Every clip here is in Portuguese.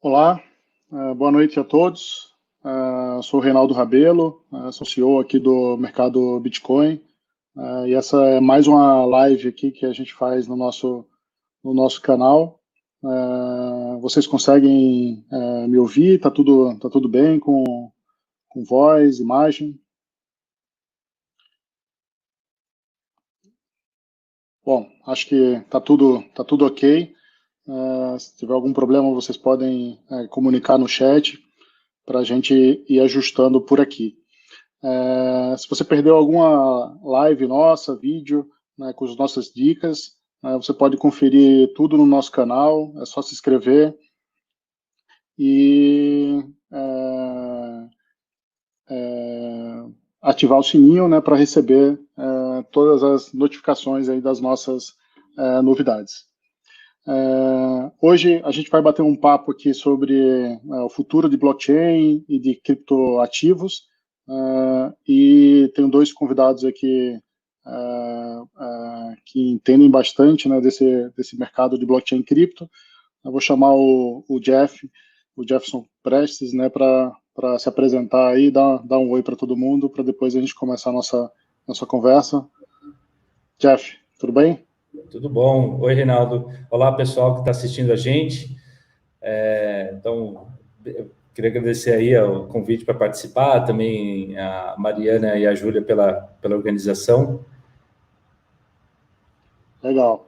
Olá, boa noite a todos. Sou o Reinaldo Rabelo, sou CEO aqui do mercado Bitcoin, e essa é mais uma live aqui que a gente faz no nosso canal. Vocês conseguem me ouvir? Tá tudo bem com voz, imagem? Bom, acho que tá tudo ok. Se tiver algum problema, vocês podem comunicar no chat para a gente ir ajustando por aqui. Se você perdeu alguma live nossa, vídeo, né, com as nossas dicas, você pode conferir tudo no nosso canal, é só se inscrever e ativar o sininho, né, para receber todas as notificações aí das nossas novidades. Hoje a gente vai bater um papo aqui sobre o futuro de blockchain e de criptoativos, e tenho dois convidados aqui que entendem bastante, né, desse mercado de blockchain e cripto. Eu vou chamar o Jefferson Prestes, né, para se apresentar aí, dar um oi para todo mundo, para depois a gente começar a nossa conversa. Jeff, tudo bem? Tudo bom. Oi, Reinaldo. Olá, pessoal que está assistindo a gente. Então, eu queria agradecer aí o convite para participar, também a Mariana e a Júlia pela organização. Legal.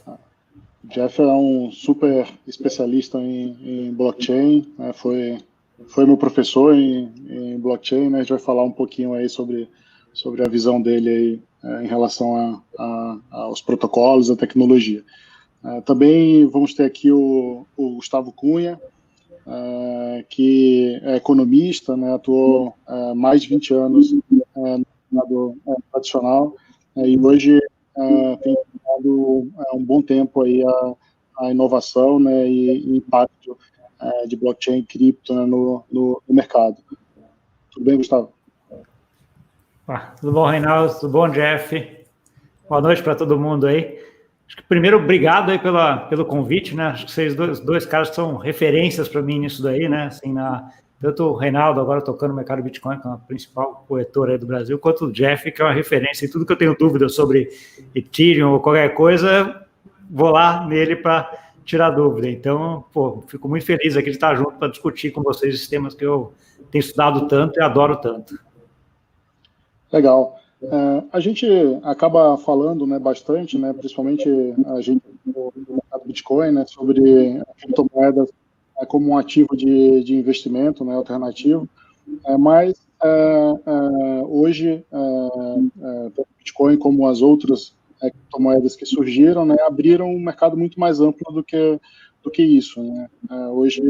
O Jeff é um super especialista em blockchain, né? Foi meu professor em blockchain, né? A gente vai falar um pouquinho aí sobre a visão dele aí, em relação aos protocolos, à tecnologia. Também vamos ter aqui o Gustavo Cunha, que é economista, né? Atuou mais de 20 anos no mercado tradicional, e hoje tem dado um bom tempo aí a inovação, né, e impacto de blockchain e cripto, né, no mercado. Tudo bem, Gustavo? Tudo bom, Reinaldo? Tudo bom, Jeff? Boa noite para todo mundo aí. Acho que primeiro, obrigado aí pelo convite, né? Acho que vocês dois caras são referências para mim nisso daí, né? Assim, tanto o Reinaldo agora tocando no mercado Bitcoin, que é a principal corretora aí do Brasil, quanto o Jeff, que é uma referência em tudo que eu tenho dúvida sobre Ethereum ou qualquer coisa, vou lá nele para tirar dúvida. Então, fico muito feliz aqui de estar junto para discutir com vocês esses temas que eu tenho estudado tanto e adoro tanto. Legal. A gente acaba falando, né, bastante, né, principalmente a gente do mercado Bitcoin, né, sobre criptomoedas como um ativo de investimento, né, alternativo, mas hoje tanto o Bitcoin como as outras criptomoedas que surgiram, né, abriram um mercado muito mais amplo do que isso, né? Hoje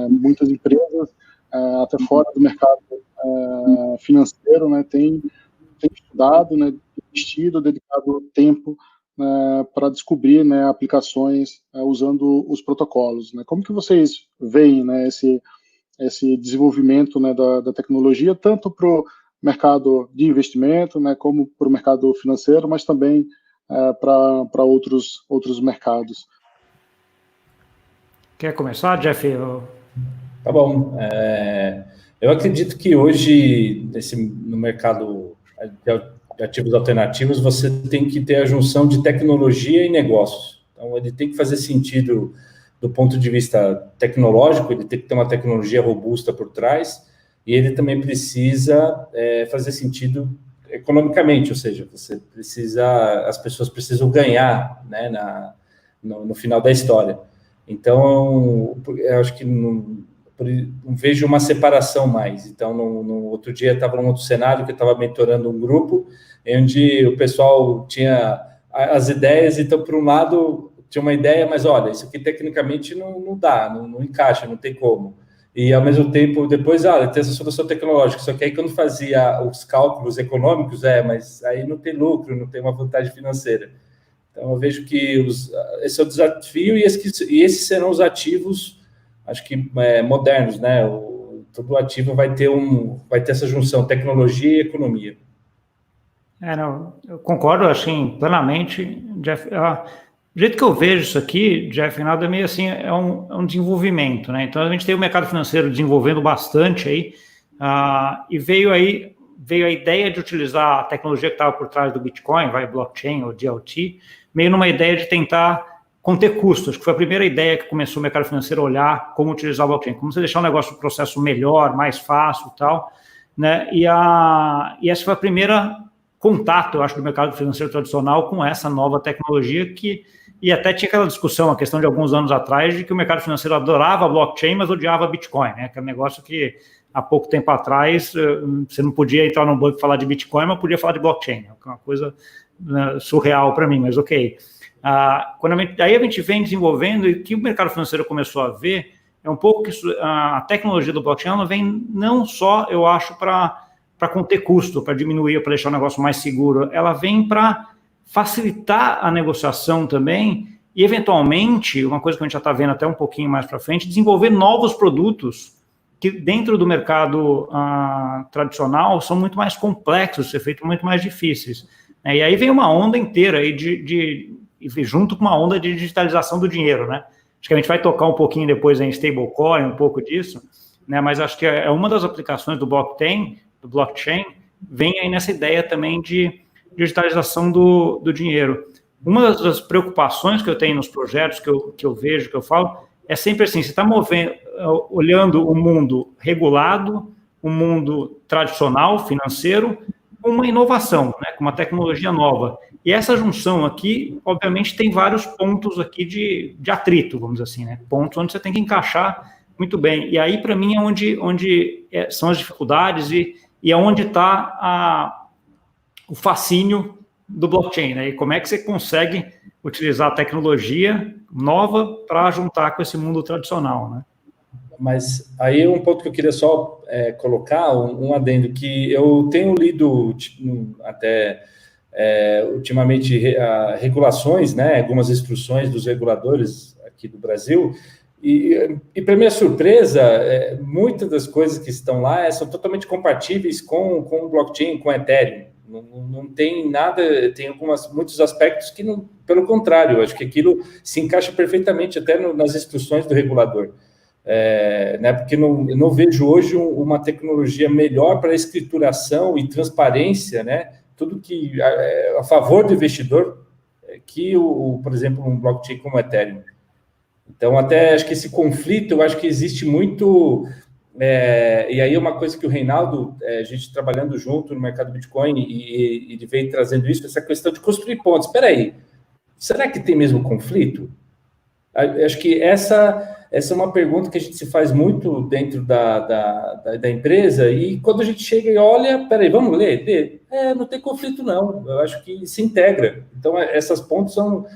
muitas empresas até fora do mercado financeiro, né, têm estudado, né, investido, dedicado tempo para descobrir, né, aplicações usando os protocolos, né? Como que vocês veem, né, esse desenvolvimento, né, da tecnologia, tanto para o mercado de investimento, né, como para o mercado financeiro, mas também para outros mercados? Quer começar, Jeff? Tá bom. Eu acredito que hoje, no mercado de ativos alternativos, você tem que ter a junção de tecnologia e negócios. Então, ele tem que fazer sentido do ponto de vista tecnológico, ele tem que ter uma tecnologia robusta por trás, e ele também precisa fazer sentido economicamente, ou seja, as pessoas precisam ganhar, né, no final da história. Então, eu acho que não vejo uma separação mais. Então, no outro dia, estava num outro cenário que eu estava mentorando um grupo, onde o pessoal tinha as ideias, então, por um lado, tinha uma ideia, mas olha, isso aqui tecnicamente não dá, não encaixa, não tem como. E, ao mesmo tempo, depois, tem essa solução tecnológica, só que aí, quando fazia os cálculos econômicos, mas aí não tem lucro, não tem uma vantagem financeira. Então, eu vejo que esse é o desafio, e esses serão os ativos, acho que modernos, né? Todo ativo vai ter essa junção, tecnologia e economia. Eu concordo, assim, plenamente, Jeff. O jeito que eu vejo isso aqui, Jeff, Reinaldo, é meio assim, é um desenvolvimento, né? Então, a gente tem o mercado financeiro desenvolvendo bastante aí, e veio a ideia de utilizar a tecnologia que estava por trás do Bitcoin, blockchain ou DLT, meio numa ideia de tentar conter custos. Acho que foi a primeira ideia que começou o mercado financeiro a olhar como utilizar o blockchain, como você deixar o negócio, o processo melhor, mais fácil e tal, né? E essa foi a primeira contato, eu acho, do mercado financeiro tradicional com essa nova tecnologia e até tinha aquela discussão, a questão de alguns anos atrás, de que o mercado financeiro adorava blockchain, mas odiava Bitcoin, né? Aquele negócio que há pouco tempo atrás você não podia entrar num banco e falar de Bitcoin, mas podia falar de blockchain, é uma coisa surreal para mim, mas ok. Aí a gente vem desenvolvendo, e o que o mercado financeiro começou a ver é um pouco que a tecnologia do blockchain ela vem não só, eu acho, para conter custo, para diminuir, para deixar o negócio mais seguro, ela vem para facilitar a negociação também e, eventualmente, uma coisa que a gente já está vendo até um pouquinho mais para frente, desenvolver novos produtos que, dentro do mercado tradicional, são muito mais complexos, ser feitos muito mais difíceis. E aí vem uma onda inteira aí junto com uma onda de digitalização do dinheiro, né? Acho que a gente vai tocar um pouquinho depois em stablecoin, um pouco disso, né? Mas acho que é uma das aplicações do blockchain, vem aí nessa ideia também de digitalização do dinheiro. Uma das preocupações que eu tenho nos projetos que eu vejo, que eu falo, é sempre assim, você está olhando o mundo regulado, o mundo tradicional, financeiro, com uma inovação, né, com uma tecnologia nova. E essa junção aqui, obviamente, tem vários pontos aqui de atrito, vamos dizer assim, né? Pontos onde você tem que encaixar muito bem. E aí, para mim, é onde são as dificuldades e é onde está o fascínio do blockchain, né? E como é que você consegue utilizar a tecnologia nova para juntar com esse mundo tradicional, né? Mas aí um ponto que eu queria só colocar, um adendo, que eu tenho lido até ultimamente regulações, né, algumas instruções dos reguladores aqui do Brasil, e para minha surpresa, muitas das coisas que estão lá são totalmente compatíveis com o blockchain, com o Ethereum. Não tem nada, tem muitos aspectos que, não, pelo contrário, eu acho que aquilo se encaixa perfeitamente até nas instruções do regulador. Né, porque eu não vejo hoje uma tecnologia melhor para escrituração e transparência, né, tudo que a favor do investidor, que, por exemplo, um blockchain como o Ethereum. Então, até acho que esse conflito, eu acho que existe muito... e aí uma coisa que o Reinaldo, a gente trabalhando junto no mercado Bitcoin, e ele veio trazendo isso, essa questão de construir pontos. Espera aí, será que tem mesmo conflito? Acho que essa é uma pergunta que a gente se faz muito dentro da empresa, e quando a gente chega e olha, peraí, vamos ler? Não tem conflito, não. Eu acho que se integra. Então, essas pontes são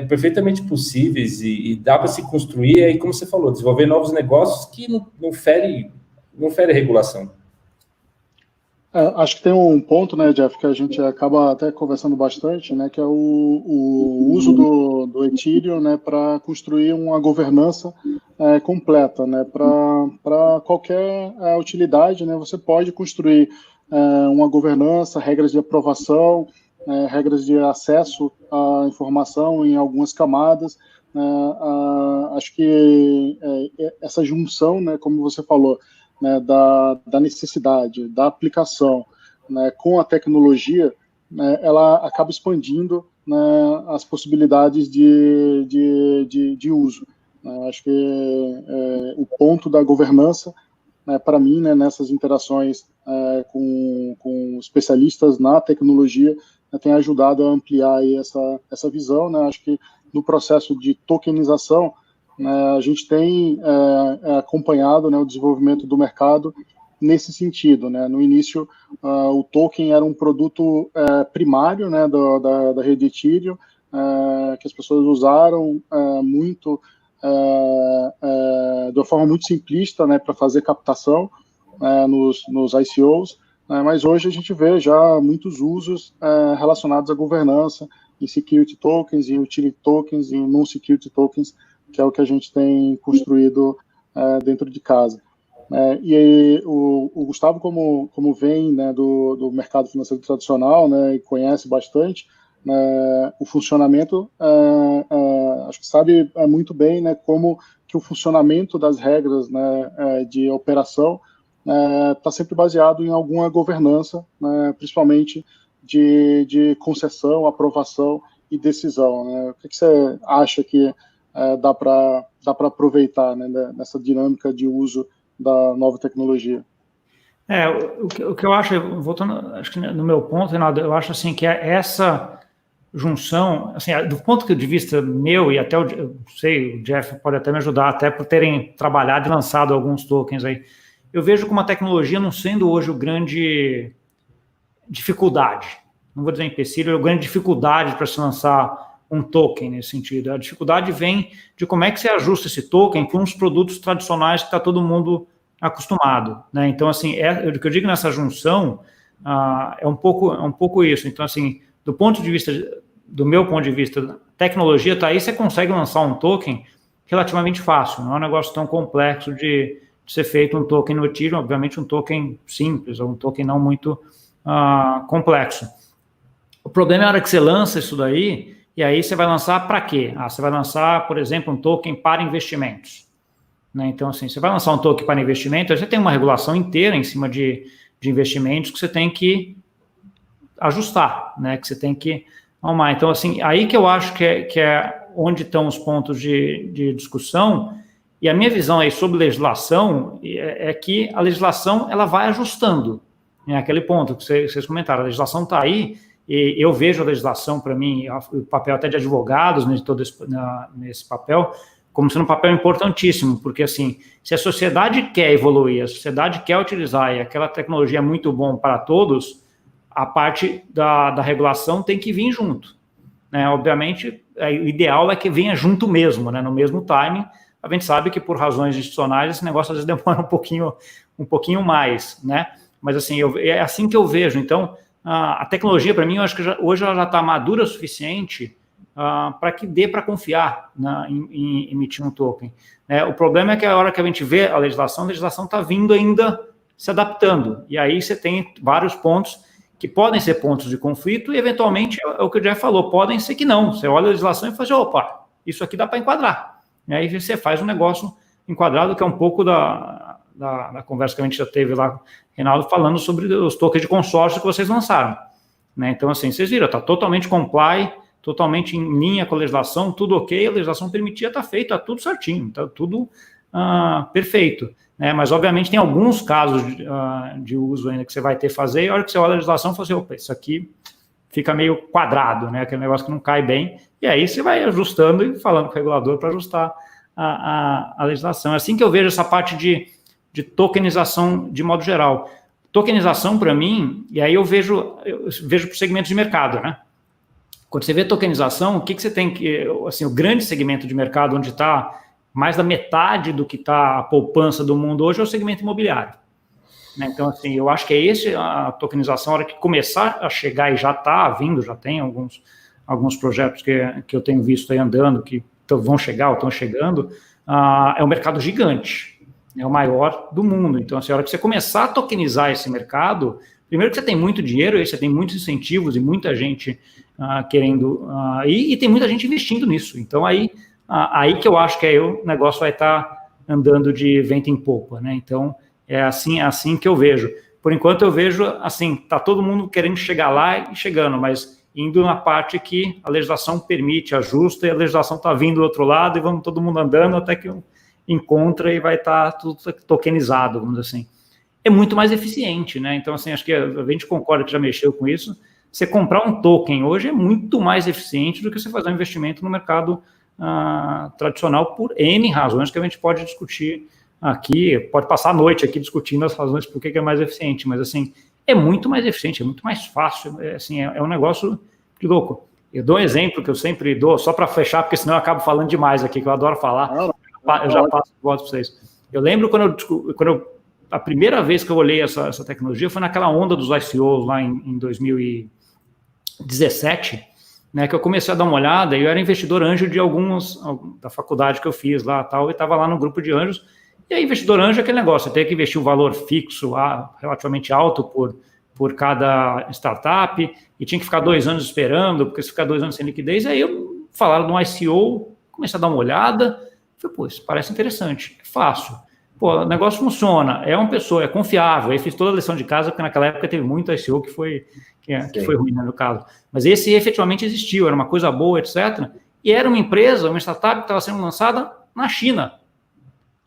perfeitamente possíveis e dá para se construir, aí, como você falou, desenvolver novos negócios que não fere a regulação. Acho que tem um ponto, né, Jeff, que a gente acaba até conversando bastante, né, que é o uso do Ethereum, né, para construir uma governança completa, né, para qualquer utilidade, né, você pode construir uma governança, regras de aprovação, regras de acesso à informação em algumas camadas. Acho que essa junção, né, como você falou, né, da necessidade, da aplicação, né, com a tecnologia, né, ela acaba expandindo, né, as possibilidades de uso. Acho que o ponto da governança, né, para mim, né, nessas interações com especialistas na tecnologia, né, tem ajudado a ampliar aí essa visão. Né? Acho que no processo de tokenização, a gente tem acompanhado, né, o desenvolvimento do mercado nesse sentido. Né? No início, o token era um produto primário, né, da rede Ethereum, que as pessoas usaram muito, de uma forma muito simplista, né, para fazer captação nos ICOs, mas hoje a gente vê já muitos usos relacionados à governança em security tokens, em utility tokens, em non-security tokens, que é o que a gente tem construído dentro de casa. E aí, o Gustavo, como vem, né, do mercado financeiro tradicional, né, e conhece bastante, o funcionamento, acho que sabe muito bem, né, como que o funcionamento das regras, né, de operação está sempre baseado em alguma governança, né, principalmente de concessão, aprovação e decisão, né? O que você acha que dá para aproveitar, né, nessa dinâmica de uso da nova tecnologia? O que eu acho, voltando acho que no meu ponto, Reinaldo, eu acho assim que essa junção, assim, do ponto de vista meu, e até eu sei, o Jeff pode até me ajudar, até por terem trabalhado e lançado alguns tokens aí, eu vejo como a tecnologia não sendo hoje o grande dificuldade, não vou dizer empecilho, é a grande dificuldade para se lançar um token nesse sentido. A dificuldade vem de como é que você ajusta esse token com os produtos tradicionais que está todo mundo acostumado, né? Então, assim, o que eu digo nessa junção é um pouco isso. Então, assim, do meu ponto de vista, tecnologia está aí, você consegue lançar um token relativamente fácil, não é um negócio tão complexo de ser feito um token no Ethereum, obviamente um token simples, ou um token não muito complexo. O problema é a hora que você lança isso daí, e aí você vai lançar para quê? Você vai lançar, por exemplo, um token para investimentos. Né? Então, assim, você vai lançar um token para investimento, aí você tem uma regulação inteira em cima de investimentos que você tem que ajustar, né? Que você tem que arrumar. Então, assim, aí que eu acho que é onde estão os pontos de discussão, e a minha visão aí sobre legislação é que a legislação ela vai ajustando, né? Aquele ponto que vocês comentaram, a legislação está aí, e eu vejo a legislação, para mim, o papel até de advogados, né, nesse papel, como sendo um papel importantíssimo, porque, assim, se a sociedade quer evoluir, a sociedade quer utilizar, e aquela tecnologia é muito bom para todos, a parte da regulação tem que vir junto, né? Obviamente, o ideal é que venha junto mesmo, né? No mesmo timing. A gente sabe que, por razões institucionais, esse negócio às vezes demora um pouquinho mais, né? Mas, assim, é assim que eu vejo. Então, a tecnologia, para mim, eu acho que hoje ela já está madura o suficiente para que dê para confiar em emitir um token. O problema é que a hora que a gente vê a legislação está vindo ainda se adaptando. E aí você tem vários pontos que podem ser pontos de conflito e, eventualmente, é o que o Jeff falou, podem ser que não. Você olha a legislação e fala assim, opa, isso aqui dá para enquadrar. E aí você faz um negócio enquadrado, que é um pouco da conversa que a gente já teve lá, Reinaldo, falando sobre os tokens de consórcio que vocês lançaram. Né? Então, assim, vocês viram, está totalmente comply, totalmente em linha com a legislação, tudo ok, a legislação permitia, está feito, está tudo certinho, está tudo perfeito. Né? Mas, obviamente, tem alguns casos de uso ainda que você vai ter que fazer, e a hora que você olha a legislação, você fala assim, opa, isso aqui fica meio quadrado, né? Aquele negócio que não cai bem, e aí você vai ajustando e falando com o regulador para ajustar a legislação. É assim que eu vejo essa parte de tokenização de modo geral. Tokenização, para mim, e aí eu vejo por segmentos de mercado, né? Quando você vê tokenização, o que você tem que... Assim, o grande segmento de mercado onde está mais da metade do que está a poupança do mundo hoje é o segmento imobiliário. Né? Então, assim, eu acho que é a tokenização, a hora que começar a chegar, e já está vindo, já tem alguns projetos que eu tenho visto aí andando, que vão chegar ou estão chegando, é um mercado gigante, é o maior do mundo. Então, assim, a hora que você começar a tokenizar esse mercado, primeiro que você tem muito dinheiro, aí você tem muitos incentivos e muita gente querendo, e tem muita gente investindo nisso. Então, aí que eu acho que aí o negócio vai estar andando de vento em popa, né? Então, é assim que eu vejo. Por enquanto, eu vejo, assim, tá todo mundo querendo chegar lá e chegando, mas indo na parte que a legislação permite, ajusta, e a legislação está vindo do outro lado, e vamos todo mundo andando até que encontra e vai estar tudo tokenizado, vamos dizer assim. É muito mais eficiente, né? Então, assim, acho que a gente concorda que já mexeu com isso. Você comprar um token hoje é muito mais eficiente do que você fazer um investimento no mercado tradicional por N razões que a gente pode discutir aqui, pode passar a noite aqui discutindo as razões por que é mais eficiente, mas, assim, é muito mais eficiente, é muito mais fácil, assim, é um negócio de louco. Eu dou um exemplo que eu sempre dou, só para fechar, porque senão eu acabo falando demais aqui, que eu adoro falar, eu já passo o voto para vocês. Eu lembro a primeira vez que eu olhei essa tecnologia foi naquela onda dos ICOs lá em 2017, né, que eu comecei a dar uma olhada, e eu era investidor anjo de da faculdade que eu fiz lá, tal, e estava lá no grupo de anjos. E aí, investidor anjo é aquele negócio, você tem que investir um valor fixo relativamente alto por por cada startup, e tinha que ficar 2 anos esperando, porque se ficar 2 anos sem liquidez, aí falaram de um ICO, comecei a dar uma olhada, falei, pô, isso parece interessante, é fácil. Pô, o negócio funciona, é uma pessoa, é confiável, aí fiz toda a lição de casa, porque naquela época teve muito ICO que foi ruim, né, no caso. Mas esse efetivamente existiu, era uma coisa boa, etc. E era uma empresa, uma startup que estava sendo lançada na China.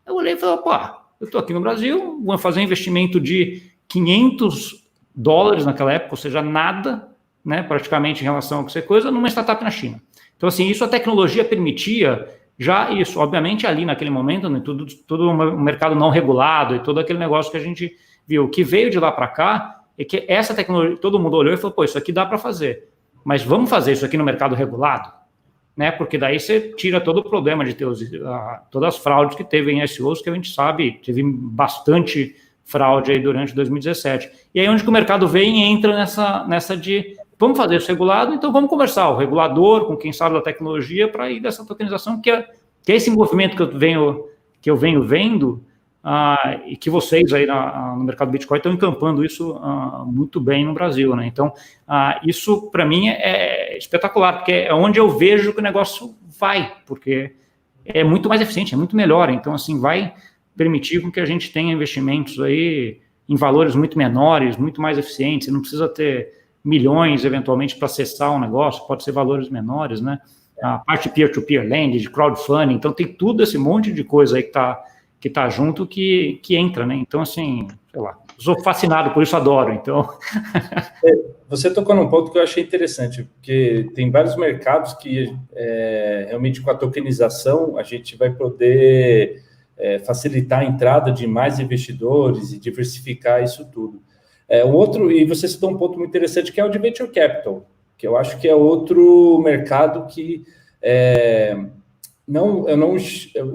Eu olhei e falei, pô, eu estou aqui no Brasil, vou fazer um investimento de $500 naquela época, ou seja, nada, né, praticamente em relação a qualquer coisa, numa startup na China. Então, assim, isso a tecnologia permitia já isso. Obviamente, ali naquele momento, né, tudo um mercado não regulado e todo aquele negócio que a gente viu. O que veio de lá para cá é que essa tecnologia, todo mundo olhou e falou, pô, isso aqui dá para fazer. Mas vamos fazer isso aqui no mercado regulado? Né, porque daí você tira todo o problema de ter todas as fraudes que teve em ICOs, que a gente sabe, teve bastante fraude aí durante 2017. E aí onde que o mercado vem e entra nessa de, vamos fazer isso regulado, então vamos conversar, o regulador, com quem sabe da tecnologia, para ir dessa tokenização, que é esse movimento que eu venho vendo, e que vocês aí no mercado Bitcoin estão encampando isso muito bem no Brasil, né? Então, isso para mim é espetacular, porque é onde eu vejo que o negócio vai, porque é muito mais eficiente, é muito melhor. Então, assim, vai permitir com que a gente tenha investimentos aí em valores muito menores, muito mais eficientes. Você não precisa ter milhões, eventualmente, para acessar um negócio, pode ser valores menores, né? A parte de peer-to-peer lending, de crowdfunding, então tem tudo esse monte de coisa aí que tá junto, que entra, né? Então, assim, sei lá, sou fascinado por isso, adoro, então... Você tocou num ponto que eu achei interessante, porque tem vários mercados que, realmente, com a tokenização, a gente vai poder facilitar a entrada de mais investidores e diversificar isso tudo. E você citou um ponto muito interessante, que é o de Venture Capital, que eu acho que é outro mercado que...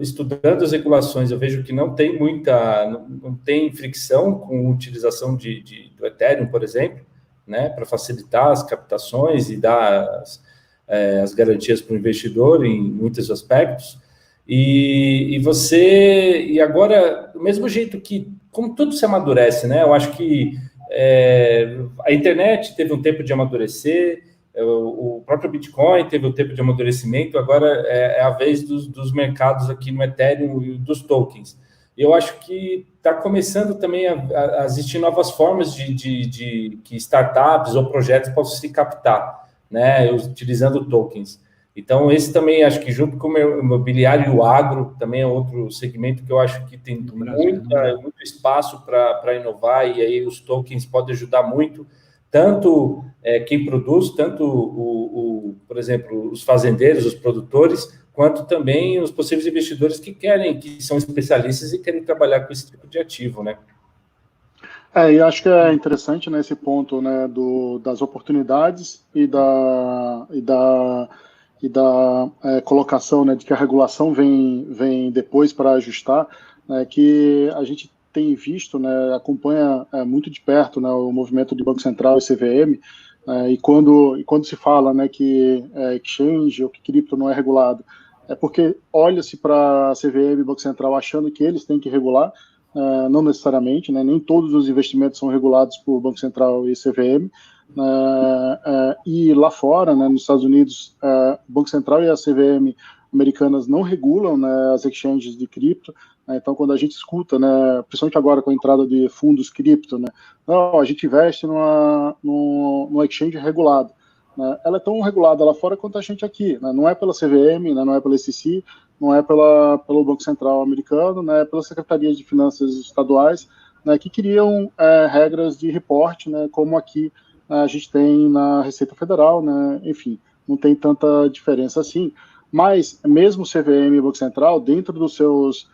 estudando as regulações, eu vejo que não tem fricção com a utilização do Ethereum, por exemplo, né, para facilitar as captações e dar as garantias para o investidor em muitos aspectos. E agora, do mesmo jeito que, como tudo se amadurece, né, eu acho que a internet teve um tempo de amadurecer, o próprio Bitcoin teve um tempo de amadurecimento, agora é a vez dos mercados aqui no Ethereum e dos tokens. Eu acho que está começando também a existir novas formas de que startups ou projetos possam se captar, né, utilizando tokens. Então, esse também, acho que junto com o imobiliário e o agro, também é outro segmento que eu acho que tem muito espaço para inovar, e aí os tokens podem ajudar muito, tanto quem produz, tanto, por exemplo, os fazendeiros, os produtores, quanto também os possíveis investidores que são especialistas e querem trabalhar com esse tipo de ativo, né? E acho que é interessante nesse ponto, né, das oportunidades e da colocação, né, de que a regulação vem depois para ajustar, né, que a gente tem visto, né, acompanha muito de perto, né, o movimento de Banco Central e CVM, e quando se fala, né, que exchange ou que cripto não é regulado, é porque olha-se para a CVM e Banco Central achando que eles têm que regular, não necessariamente, né, nem todos os investimentos são regulados por Banco Central e CVM, e lá fora, né, nos Estados Unidos, o Banco Central e a CVM americanas não regulam, né, as exchanges de cripto, né, então quando a gente escuta, né, principalmente agora com a entrada de fundos cripto, né, não, a gente investe numa exchange regulado, né, ela é tão regulada lá fora quanto a gente aqui, né, não é pela CVM, né, não é pela SEC, não é pelo Banco Central americano, né, pelas secretarias de finanças estaduais, né, que criam regras de reporte, né, como aqui a gente tem na Receita Federal, né, enfim, não tem tanta diferença assim, mas mesmo CVM e Banco Central, dentro dos seus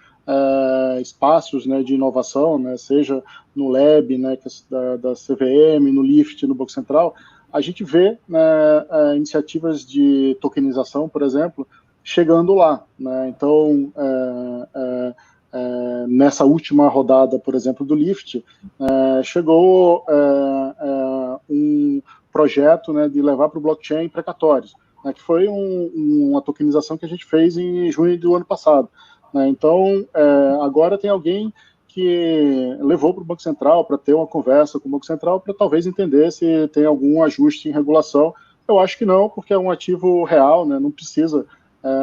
espaços, né, de inovação, né, seja no Lab, né, da CVM, no LIFT, no Banco Central, a gente vê, né, iniciativas de tokenização, por exemplo, chegando lá, né, então nessa última rodada, por exemplo, do LIFT, chegou um projeto, né, de levar para o blockchain precatórios, né, que foi uma tokenização que a gente fez em junho do ano passado, né, então agora tem alguém que levou para o Banco Central para ter uma conversa com o Banco Central para talvez entender se tem algum ajuste em regulação. Eu acho que não, porque é um ativo real, né? Não precisa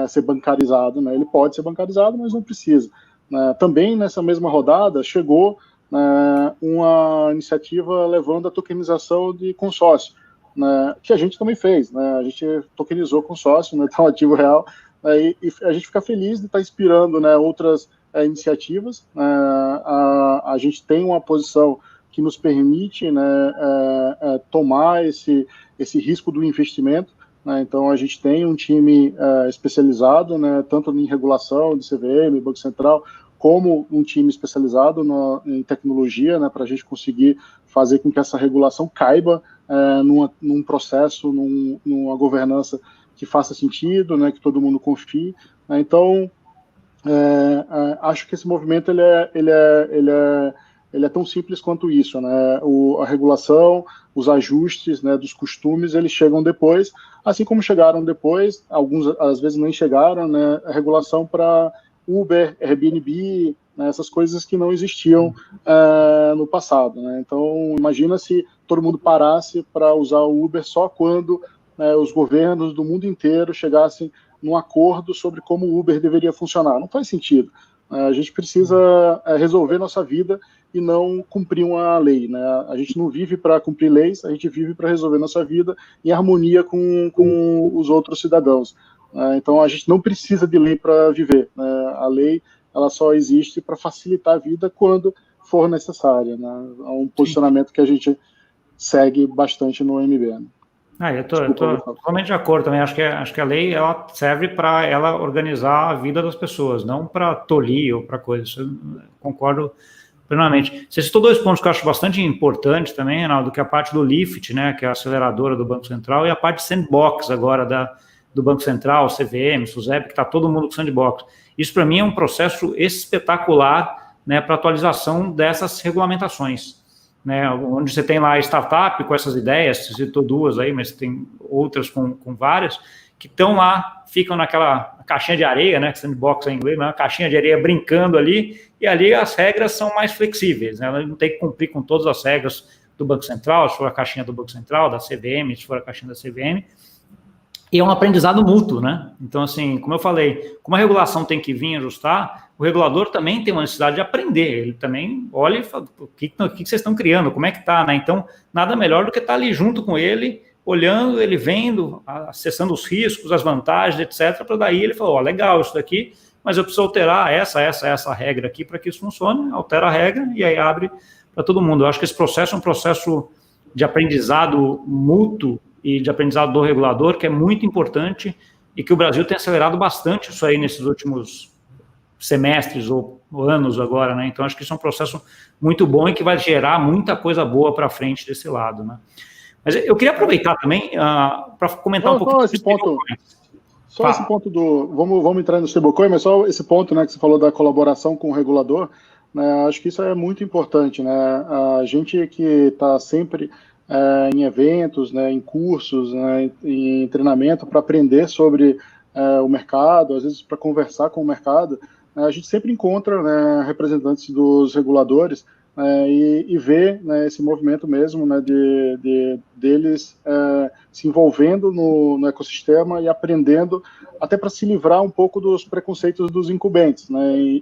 ser bancarizado, né? Ele pode ser bancarizado, mas não precisa. Também nessa mesma rodada chegou uma iniciativa levando a tokenização de consórcio, né? Que a gente também fez, né? A gente tokenizou consórcio, né? Tá um ativo real, e a gente fica feliz de estar inspirando, né, outras iniciativas. A gente tem uma posição que nos permite, né, tomar esse risco do investimento, né? Então a gente tem um time especializado, né, tanto em regulação de CVM, Banco Central, como um time especializado em tecnologia, né, para a gente conseguir fazer com que essa regulação caiba num processo, numa governança que faça sentido, né, que todo mundo confie, né? Então, acho que esse movimento ele é tão simples quanto isso, né? A regulação, os ajustes, né, dos costumes, eles chegam depois, assim como chegaram depois, alguns às vezes nem chegaram, né, a regulação para Uber, Airbnb, né, essas coisas que não existiam no passado, né? Então, imagina se todo mundo parasse para usar o Uber só quando os governos do mundo inteiro chegassem num acordo sobre como o Uber deveria funcionar. Não faz sentido. A gente precisa resolver nossa vida e não cumprir uma lei, né? A gente não vive para cumprir leis, a gente vive para resolver nossa vida em harmonia com os outros cidadãos. Então, a gente não precisa de lei para viver, né? A lei, ela só existe para facilitar a vida quando for necessária, né? É um posicionamento que a gente segue bastante no MB, né? Eu estou totalmente de acordo também. Acho que a lei ela serve para ela organizar a vida das pessoas, não para tolir ou para coisas. Eu concordo plenamente. Você citou 2 pontos que eu acho bastante importantes também, Reinaldo, que é a parte do LIFT, né, que é a aceleradora do Banco Central, e a parte de sandbox agora do Banco Central, CVM, SUSEP, que está todo mundo com sandbox. Isso, para mim, é um processo espetacular, né, para atualização dessas regulamentações, né, onde você tem lá a startup com essas ideias, você citou 2 aí, mas tem outras com várias, que estão lá, ficam naquela caixinha de areia, né, sandbox em inglês, mas uma caixinha de areia brincando ali, e ali as regras são mais flexíveis, né, ela não tem que cumprir com todas as regras do Banco Central, se for a caixinha do Banco Central, da CVM, se for a caixinha da CVM, e é um aprendizado mútuo, né? Então, assim, como eu falei, como a regulação tem que vir ajustar, o regulador também tem uma necessidade de aprender. Ele também olha e fala, o que vocês estão criando? Como é que está, né? Então, nada melhor do que estar ali junto com ele, olhando, ele vendo, acessando os riscos, as vantagens, etc., para daí ele falar, legal isso daqui, mas eu preciso alterar essa regra aqui para que isso funcione, altera a regra e aí abre para todo mundo. Eu acho que esse processo é um processo de aprendizado mútuo e de aprendizado do regulador, que é muito importante e que o Brasil tem acelerado bastante isso aí nesses últimos semestres ou anos agora, né? Então, acho que isso é um processo muito bom e que vai gerar muita coisa boa para frente desse lado, né? Mas eu queria aproveitar também para comentar um pouquinho esse ponto. Só esse ponto vamos entrar no stablecoin, mas só esse ponto, né, que você falou da colaboração com o regulador, né? Acho que isso é muito importante, né? A gente que está sempre em eventos, né, em cursos, né, em treinamento para aprender sobre o mercado, às vezes para conversar com o mercado, a gente sempre encontra, né, representantes dos reguladores e vê, né, esse movimento mesmo, né, deles se envolvendo no ecossistema e aprendendo até para se livrar um pouco dos preconceitos dos incumbentes, né,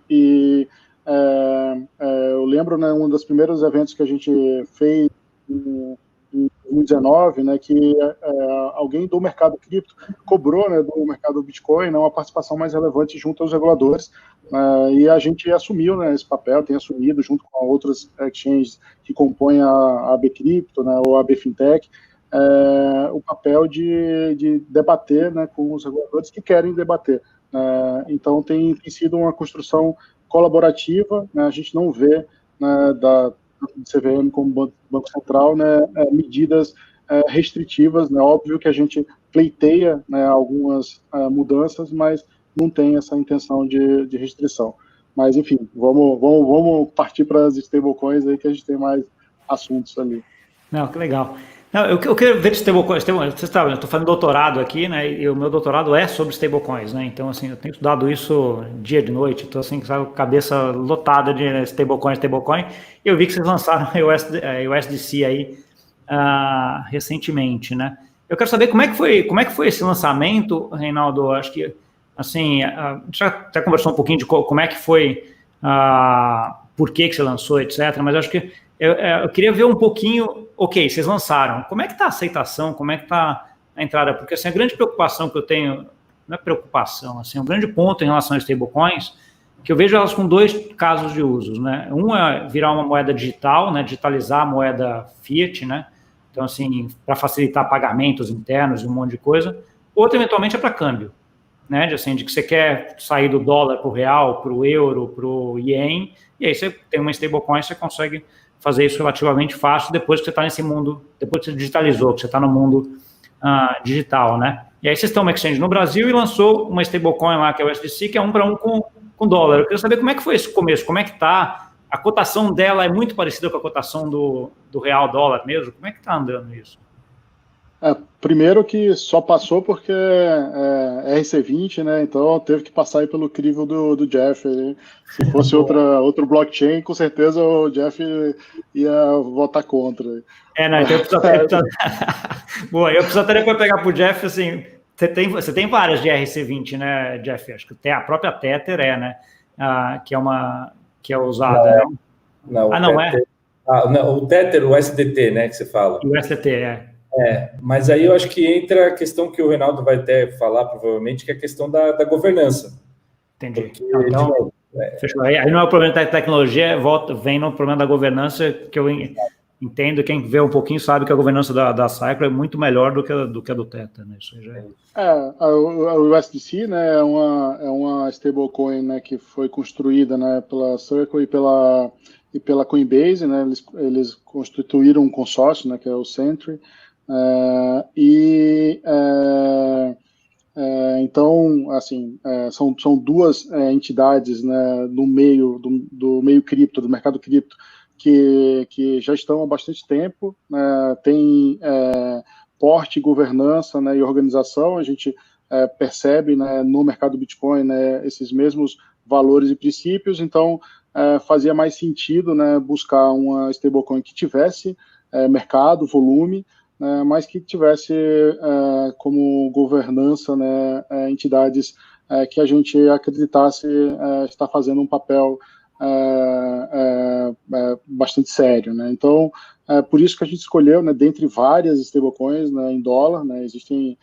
eu lembro, né, um dos primeiros eventos que a gente fez em 2019, né, que alguém do mercado cripto cobrou, né, do mercado Bitcoin, né, uma participação mais relevante junto aos reguladores, e a gente assumiu, né, esse papel, tem assumido junto com outras exchanges que compõem a AB Cripto, né, ou a AB Fintech, o papel de debater, né, com os reguladores que querem debater. Então tem sido uma construção colaborativa, né, a gente não vê, né, da CVM como Banco Central, né, medidas restritivas, né, óbvio que a gente pleiteia, né, algumas mudanças, mas não tem essa intenção de restrição. Mas, enfim, vamos partir para as stablecoins aí, que a gente tem mais assuntos ali. Não, que legal. Não, eu quero ver de stablecoins. Você sabe, eu estou fazendo doutorado aqui, né? E o meu doutorado é sobre stablecoins, né? Então, assim, eu tenho estudado isso dia de noite. Estou assim, sabe, cabeça lotada de stablecoin. E eu vi que vocês lançaram a USDC aí recentemente, né? Eu quero saber como é que foi esse lançamento, Reinaldo. Acho que, assim, a gente já até conversou um pouquinho de como é que foi, por que você lançou, etc. Mas acho que eu queria ver um pouquinho, ok, vocês lançaram, como é que está a aceitação, como é que está a entrada? Porque assim, a grande preocupação que eu tenho, não é preocupação, assim, um grande ponto em relação às stablecoins, que eu vejo elas com dois casos de usos, né? Um é virar uma moeda digital, né? Digitalizar a moeda fiat, né? Então, assim, para facilitar pagamentos internos e um monte de coisa. Outro, eventualmente, é para câmbio, né? De que você quer sair do dólar para o real, para o euro, para o ien, e aí você tem uma stablecoin, você consegue fazer isso relativamente fácil depois que você está nesse mundo, depois que você digitalizou, que você está no mundo digital, né? E aí vocês estão uma exchange no Brasil e lançou uma stablecoin lá, que é o USDC, que é 1 para 1 com dólar. Eu queria saber como é que foi esse começo, como é que está, a cotação dela é muito parecida com a cotação do real dólar mesmo? Como é que está andando isso? Primeiro que só passou porque é RC20, né? Então teve que passar aí pelo crivo do Jeff. Se fosse outro blockchain, com certeza o Jeff ia votar contra. Não, então eu preciso Boa, eu preciso até depois pegar pro Jeff, assim, você tem várias de RC20, né, Jeff? Acho que tem a própria Tether, né? Que é usada. Não, não é? Não, o Tether, o SDT, né, que você fala. O SDT, mas aí eu acho que entra a questão que o Reinaldo vai até falar, provavelmente, que é a questão da governança. Entendi. Porque, então, fechou. Aí não é o problema da tecnologia, vem no problema da governança, que eu entendo, quem vê um pouquinho sabe que a governança da Cycle é muito melhor do que a do Tether, né? Isso já o USDC, né, é uma stablecoin, né, que foi construída, né, pela Circle e pela Coinbase, né, eles constituíram um consórcio, né, que é o Sentry, então, assim, são duas entidades, né, no meio do meio cripto, do mercado cripto, que já estão há bastante tempo, né, tem porte, governança, né, e organização. A gente percebe, né, no mercado do Bitcoin, né, esses mesmos valores e princípios. Então fazia mais sentido, né, buscar uma stablecoin que tivesse mercado, volume, né, mas que tivesse como governança, né, entidades que a gente acreditasse estar fazendo um papel bastante sério, né? Então, por isso que a gente escolheu, né, dentre várias stablecoins, né, em dólar, né, existem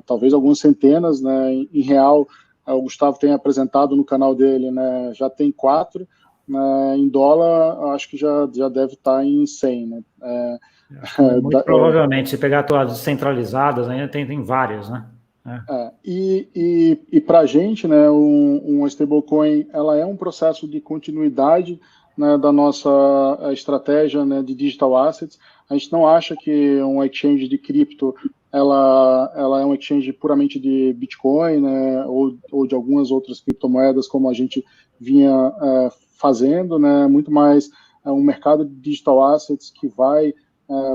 talvez algumas centenas, né, em real. O Gustavo tem apresentado no canal dele, né, já tem 4, né, em dólar acho que já deve estar em 100, né? Muito provavelmente, se pegar todas centralizadas, ainda tem várias, né? E para a gente, né, uma stablecoin, ela é um processo de continuidade, né, da nossa estratégia, né, de digital assets. A gente não acha que um exchange de cripto ela é um exchange puramente de Bitcoin, né, ou de algumas outras criptomoedas, como a gente vinha fazendo, né, muito mais um mercado de digital assets que vai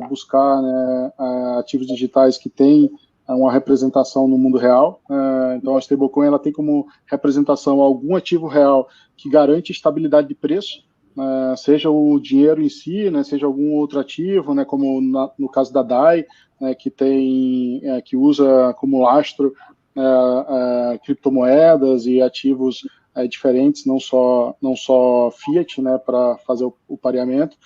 buscar, né, ativos digitais que têm uma representação no mundo real. Então a stablecoin ela tem como representação algum ativo real que garante estabilidade de preço, seja o dinheiro em si, né, seja algum outro ativo, né, como no caso da DAI, né, que usa como lastro criptomoedas e ativos diferentes, não só fiat, né, para fazer o pareamento.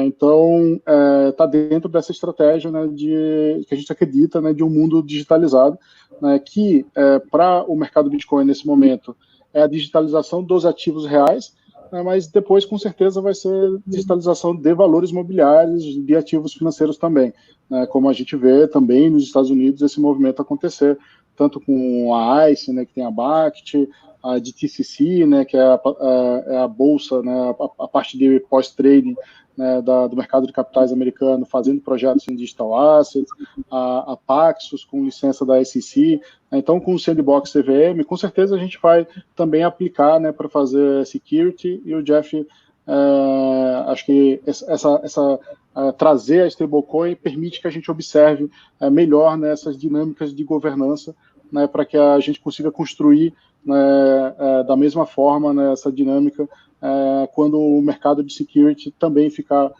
Então, está dentro dessa estratégia, né, que a gente acredita, né, de um mundo digitalizado, né, que para o mercado Bitcoin nesse momento é a digitalização dos ativos reais, né, mas depois com certeza vai ser digitalização de valores imobiliários, de ativos financeiros também, né, como a gente vê também nos Estados Unidos esse movimento acontecer, tanto com a ICE, né, que tem a BACT, a DTCC, né, que é a bolsa, né, a parte de pós-trading, né, do mercado de capitais americano, fazendo projetos em digital assets, a Paxos com licença da SEC. Então, com o Sandbox CVM, com certeza a gente vai também aplicar, né, para fazer security, e o Jeff, acho que essa trazer a stablecoin permite que a gente observe melhor, né, essas dinâmicas de governança, né, para que a gente consiga construir, né, da mesma forma, né, essa dinâmica quando o mercado de security também ficar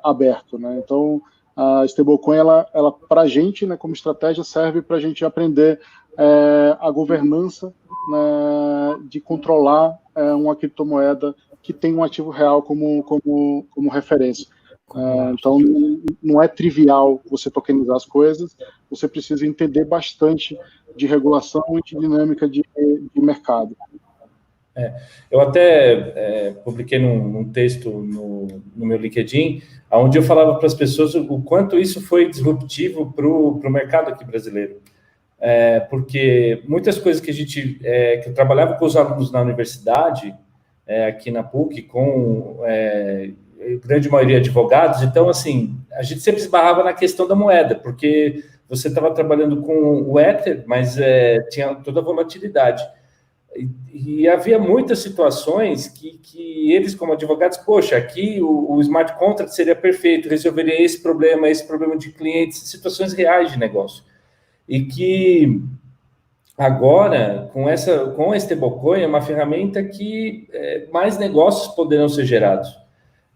aberto, né? Então, a stablecoin, ela para a gente, né, como estratégia, serve para a gente aprender a governança, né, de controlar uma criptomoeda que tem um ativo real como referência. Então, não é trivial você tokenizar as coisas, você precisa entender bastante de regulação e de dinâmica de mercado. Eu até publiquei num texto no meu LinkedIn, onde eu falava para as pessoas o quanto isso foi disruptivo para o mercado aqui brasileiro. Porque muitas coisas que que eu trabalhava com os alunos na universidade, aqui na PUC, com grande maioria de advogados, então, assim, a gente sempre esbarrava na questão da moeda, porque você estava trabalhando com o Ether, mas tinha toda a volatilidade. E havia muitas situações que eles, como advogados, poxa, aqui o smart contract seria perfeito, resolveria esse problema de clientes, situações reais de negócio. E que agora, com a stablecoin, é uma ferramenta que mais negócios poderão ser gerados.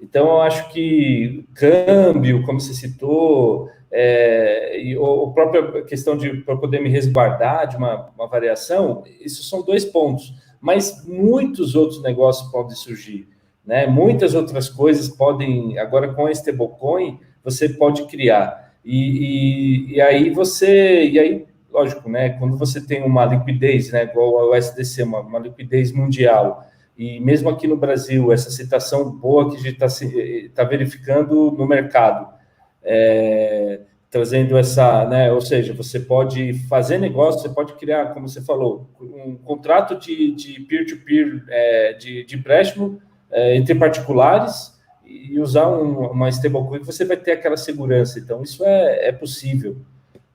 Então, eu acho que câmbio, como você citou, e a própria questão de para poder me resguardar de uma variação, isso são 2 pontos. Mas muitos outros negócios podem surgir, né? Muitas outras coisas podem, agora com a stablecoin, você pode criar. E aí lógico, né? Quando você tem uma liquidez, né, igual ao USDC, uma liquidez mundial, e mesmo aqui no Brasil, essa situação boa que a gente está verificando no mercado, trazendo essa, né, ou seja, você pode fazer negócio, você pode criar, como você falou, um contrato de peer-to-peer, de empréstimo entre particulares e usar uma stablecoin que você vai ter aquela segurança. Então, isso é possível,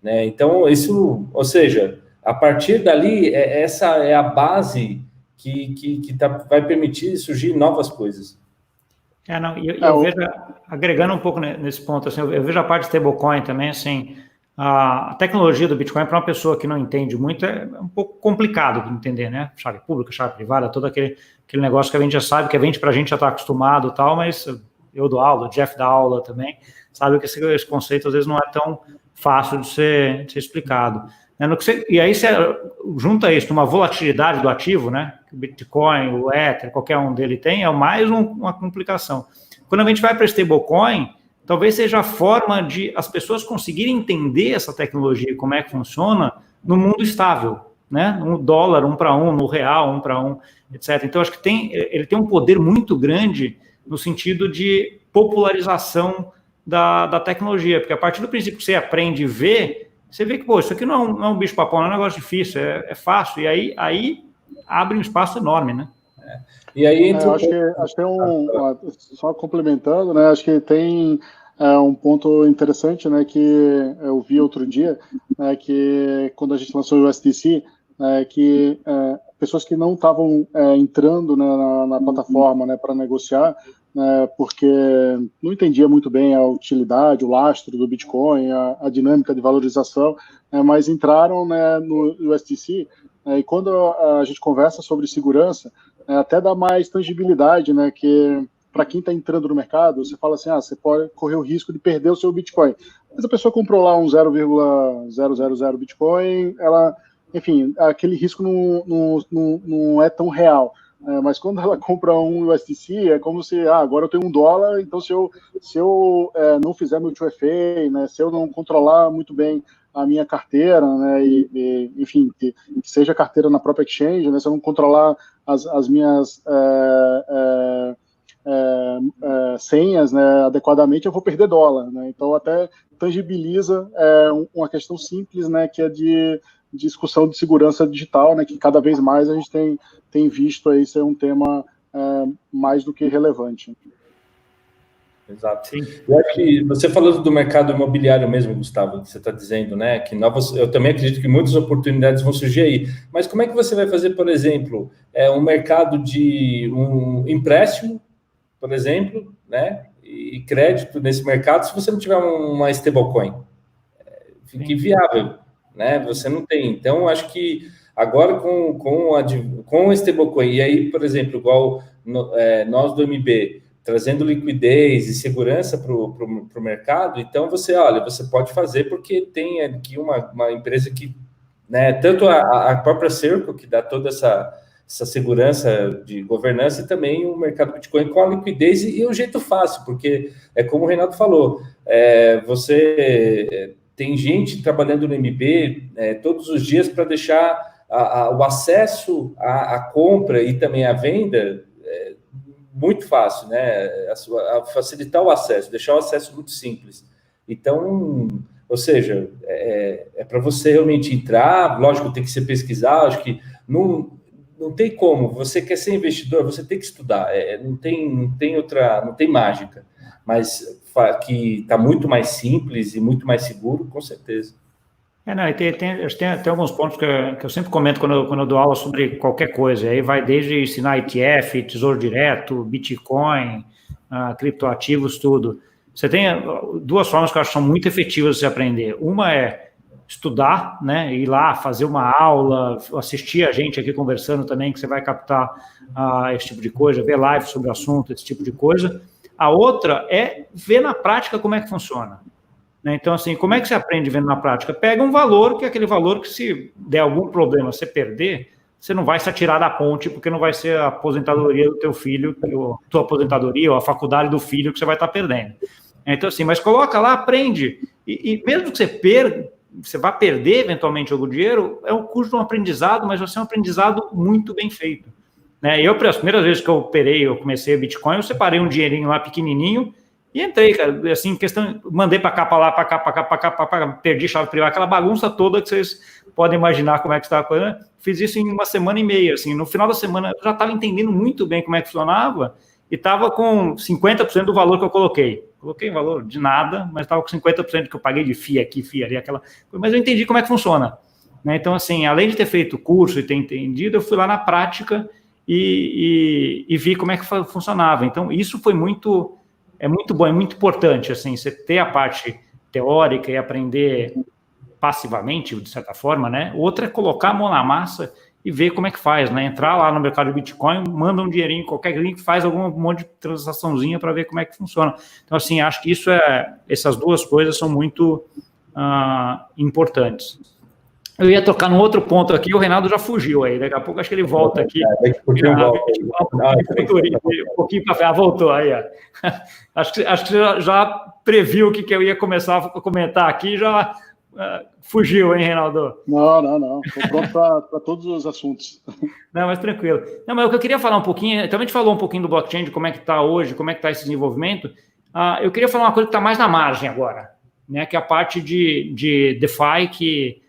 né? Então, isso, ou seja, a partir dali, essa é a base que vai permitir surgir novas coisas. Eu vejo, agregando um pouco nesse ponto, assim, eu vejo a parte de stablecoin também, assim, a tecnologia do Bitcoin, para uma pessoa que não entende muito, é um pouco complicado de entender, né? Chave pública, chave privada, todo aquele negócio que a gente já sabe, que a gente, para a gente já está acostumado e tal, mas eu dou aula, o Jeff dá aula também, sabe que esse conceito às vezes não é tão fácil de ser explicado. E aí você junta isso numa volatilidade do ativo, né? O Bitcoin, o Ether, qualquer um dele tem, é mais uma complicação. Quando a gente vai para stablecoin, talvez seja a forma de as pessoas conseguirem entender essa tecnologia, como é que funciona, no mundo estável, né? No dólar 1 para 1, no real 1 para 1, etc. Então, acho que ele tem um poder muito grande no sentido de popularização da tecnologia, porque a partir do princípio que você aprende a ver, você vê que, pô, isso aqui não é um bicho-papão, não é um negócio difícil, é fácil, e aí abre um espaço enorme, né? E aí acho que tem só complementando, né? Acho que tem um ponto interessante, né? Que eu vi outro dia, né, que quando a gente lançou o USDC, que pessoas que não estavam entrando, né, na plataforma, né, para negociar, porque não entendia muito bem a utilidade, o lastro do Bitcoin, a dinâmica de valorização, mas entraram, né, no USDC, e quando a gente conversa sobre segurança, até dá mais tangibilidade, né, que para quem está entrando no mercado, você fala assim, você pode correr o risco de perder o seu Bitcoin. Mas a pessoa comprou lá um 0,000 Bitcoin, enfim, aquele risco não é tão real. Mas quando ela compra um USDC, é como se, agora eu tenho $1, então se eu não fizer meu 2FA, né, se eu não controlar muito bem a minha carteira, né, enfim, que seja carteira na própria exchange, né, se eu não controlar as minhas senhas, né, adequadamente, eu vou perder $, né, então até tangibiliza uma questão simples, né, que é de discussão de segurança digital, né, que cada vez mais a gente tem visto aí ser um tema mais do que relevante. Exato. Sim. Eu acho que você falando do mercado imobiliário mesmo, Gustavo, que você está dizendo, né, que eu também acredito que muitas oportunidades vão surgir aí. Mas como é que você vai fazer, por exemplo, um mercado de um empréstimo, por exemplo, né, e crédito nesse mercado se você não tiver uma stablecoin. Fica inviável, né? Você não tem. Então, acho que agora com a stablecoin, e aí, por exemplo, igual nós do MB, trazendo liquidez e segurança para o mercado, então você pode fazer porque tem aqui uma empresa que, né, tanto a própria Circle, que dá toda essa segurança de governança, e também o mercado Bitcoin com a liquidez e o jeito fácil, porque é como o Reinaldo falou, você tem gente trabalhando no MB todos os dias para deixar o acesso à compra e também à venda muito fácil, né? Facilitar o acesso, deixar o acesso muito simples. Então, ou seja, para você realmente entrar, lógico, tem que se pesquisar, acho que não tem como. Você quer ser investidor, você tem que estudar. Não tem mágica, mas que está muito mais simples e muito mais seguro, com certeza. Não, e tem alguns pontos que eu sempre comento quando eu dou aula sobre qualquer coisa. Aí vai desde ensinar ETF, Tesouro Direto, Bitcoin, criptoativos, tudo. Você tem duas formas que eu acho que são muito efetivas de se aprender. Uma é estudar, né? Ir lá, fazer uma aula, assistir a gente aqui conversando também, que você vai captar esse tipo de coisa, ver live sobre o assunto, esse tipo de coisa. A outra é ver na prática como é que funciona. Então, assim, como é que você aprende vendo na prática? Pega um valor, que é aquele valor que se der algum problema, você perder, você não vai se atirar da ponte, porque não vai ser a aposentadoria do teu filho, a tua aposentadoria ou a faculdade do filho que você vai estar perdendo. Então, assim, mas coloca lá, aprende. E mesmo que você vá perder eventualmente algum dinheiro, é um curso de um aprendizado, mas vai ser um aprendizado muito bem feito. As primeiras vezes que eu comecei a Bitcoin, eu separei um dinheirinho lá pequenininho, e entrei, cara, assim, mandei para cá, para lá, para cá, perdi chave privada, aquela bagunça toda que vocês podem imaginar como é que estava a coisa. Fiz isso em 1 semana e meia, assim, no final da semana eu já estava entendendo muito bem como é que funcionava e estava com 50% do valor que eu coloquei. Coloquei um valor de nada, mas estava com 50% que eu paguei de FII aqui, FII ali, mas eu entendi como é que funciona. Então, assim, além de ter feito o curso e ter entendido, eu fui lá na prática e vi como é que funcionava. Então, isso foi muito bom, é muito importante, assim, você ter a parte teórica e aprender passivamente, de certa forma, né? Outra é colocar a mão na massa e ver como é que faz, né? Entrar lá no mercado de Bitcoin, manda um dinheirinho, qualquer link, faz um monte de transaçãozinha para ver como é que funciona. Então, assim, acho que essas duas coisas são muito importantes. Eu ia tocar num outro ponto aqui, o Reinaldo já fugiu aí, daqui a pouco acho que ele volta aqui. Um pouquinho para frente, voltou aí. Ó. Acho que já previu o que eu ia começar a comentar aqui, já fugiu, hein, Reinaldo? Não. Estou pronto para todos os assuntos. Não, mas tranquilo. Não, mas o que eu queria falar um pouquinho, também a gente falou um pouquinho do blockchain, de como é que está hoje, como é que está esse desenvolvimento. Eu queria falar uma coisa que está mais na margem agora, né, que é a parte de DeFi, que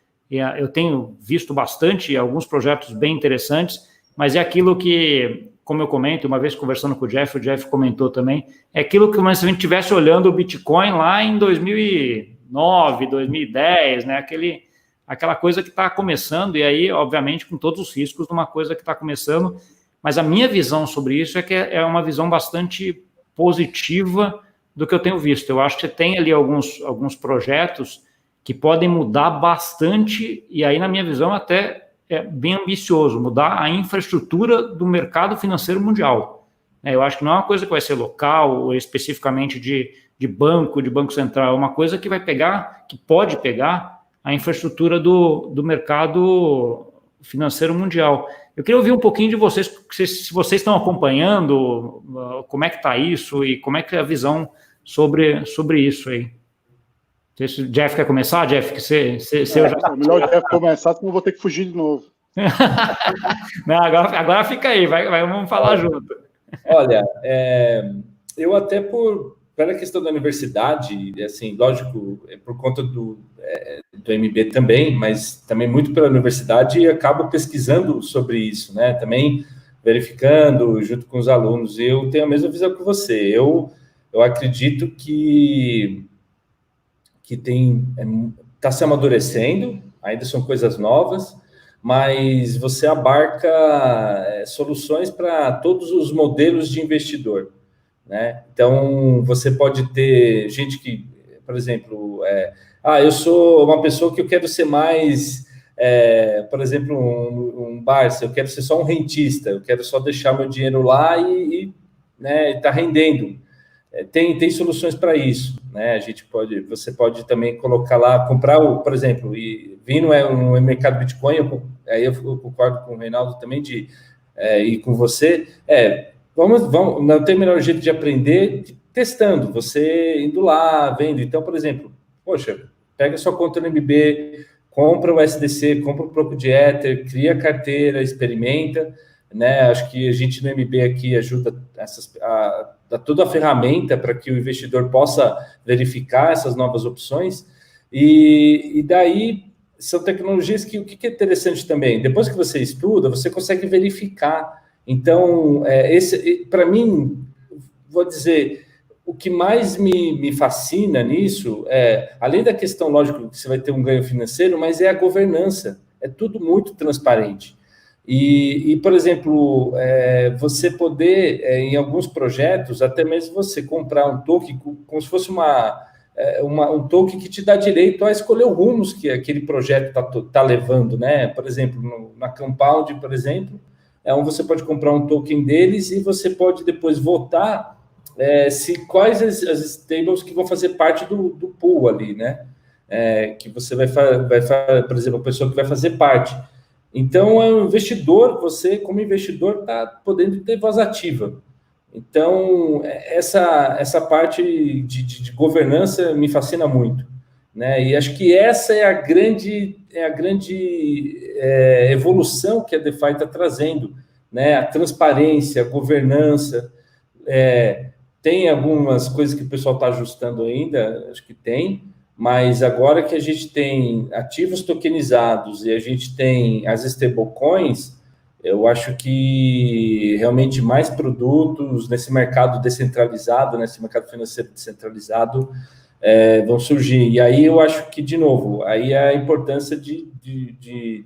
eu tenho visto bastante, alguns projetos bem interessantes, mas é aquilo que, como eu comento, uma vez conversando com o Jeff comentou também, é aquilo que se a gente estivesse olhando o Bitcoin lá em 2009, 2010, né? Aquela coisa que está começando, e aí, obviamente, com todos os riscos de uma coisa que está começando, mas a minha visão sobre isso é que é uma visão bastante positiva do que eu tenho visto. Eu acho que você tem ali alguns projetos que podem mudar bastante, e aí, na minha visão, até é bem ambicioso, mudar a infraestrutura do mercado financeiro mundial. Eu acho que não é uma coisa que vai ser local, ou especificamente de banco central, é uma coisa que que pode pegar a infraestrutura do mercado financeiro mundial. Eu queria ouvir um pouquinho de vocês, se vocês estão acompanhando, como é que está isso, e como é que é a visão sobre isso aí. Se o Jeff quer começar, Jeff, que você é melhor o Jeff começar, senão eu vou ter que fugir de novo. Não, agora fica aí, vamos falar junto. Olha, eu até pela questão da universidade, assim, lógico, por conta do MB também, mas também muito pela universidade, acabo pesquisando sobre isso, né? Também verificando junto com os alunos. Eu tenho a mesma visão que você. Eu acredito que está se amadurecendo, ainda são coisas novas, mas você abarca soluções para todos os modelos de investidor. né? Então, você pode ter gente que, por exemplo, eu sou uma pessoa que eu quero ser mais, por exemplo, um Barça, eu quero ser só um rentista, eu quero só deixar meu dinheiro lá né, tá rendendo. Tem soluções para isso, né? Você pode também colocar lá, comprar, por exemplo, e vindo um mercado Bitcoin, aí eu concordo com o Reinaldo também e com você, vamos, não tem melhor jeito de aprender testando, você indo lá, vendo. Então, por exemplo, poxa, pega sua conta no MB, compra o SDC, compra um pouco de Ether, cria a carteira, experimenta, né? Acho que a gente no MB aqui ajuda dá toda a ferramenta para que o investidor possa verificar essas novas opções, e daí são tecnologias que o que é interessante também, depois que você estuda, você consegue verificar. Então, para mim, vou dizer, o que mais me fascina nisso além da questão, lógico, que você vai ter um ganho financeiro, mas é a governança, é tudo muito transparente. E por exemplo, você poder, em alguns projetos, até mesmo você comprar um token, como se fosse um token que te dá direito a escolher os rumos que aquele projeto tá levando, né? Por exemplo, na Compound, por exemplo, onde você pode comprar um token deles e você pode depois votar quais as stables que vão fazer parte do pool ali, né? Que você vai por exemplo, a pessoa que vai fazer parte. Então, você, como investidor, está podendo ter voz ativa. Então, essa parte de governança me fascina muito, né? E acho que essa é a grande evolução que a DeFi está trazendo, né? A transparência, a governança. Tem algumas coisas que o pessoal está ajustando ainda, acho que tem, mas agora que a gente tem ativos tokenizados e a gente tem as stablecoins, eu acho que realmente mais produtos nesse mercado descentralizado, nesse mercado financeiro descentralizado, vão surgir. E aí eu acho que, de novo, aí é a importância de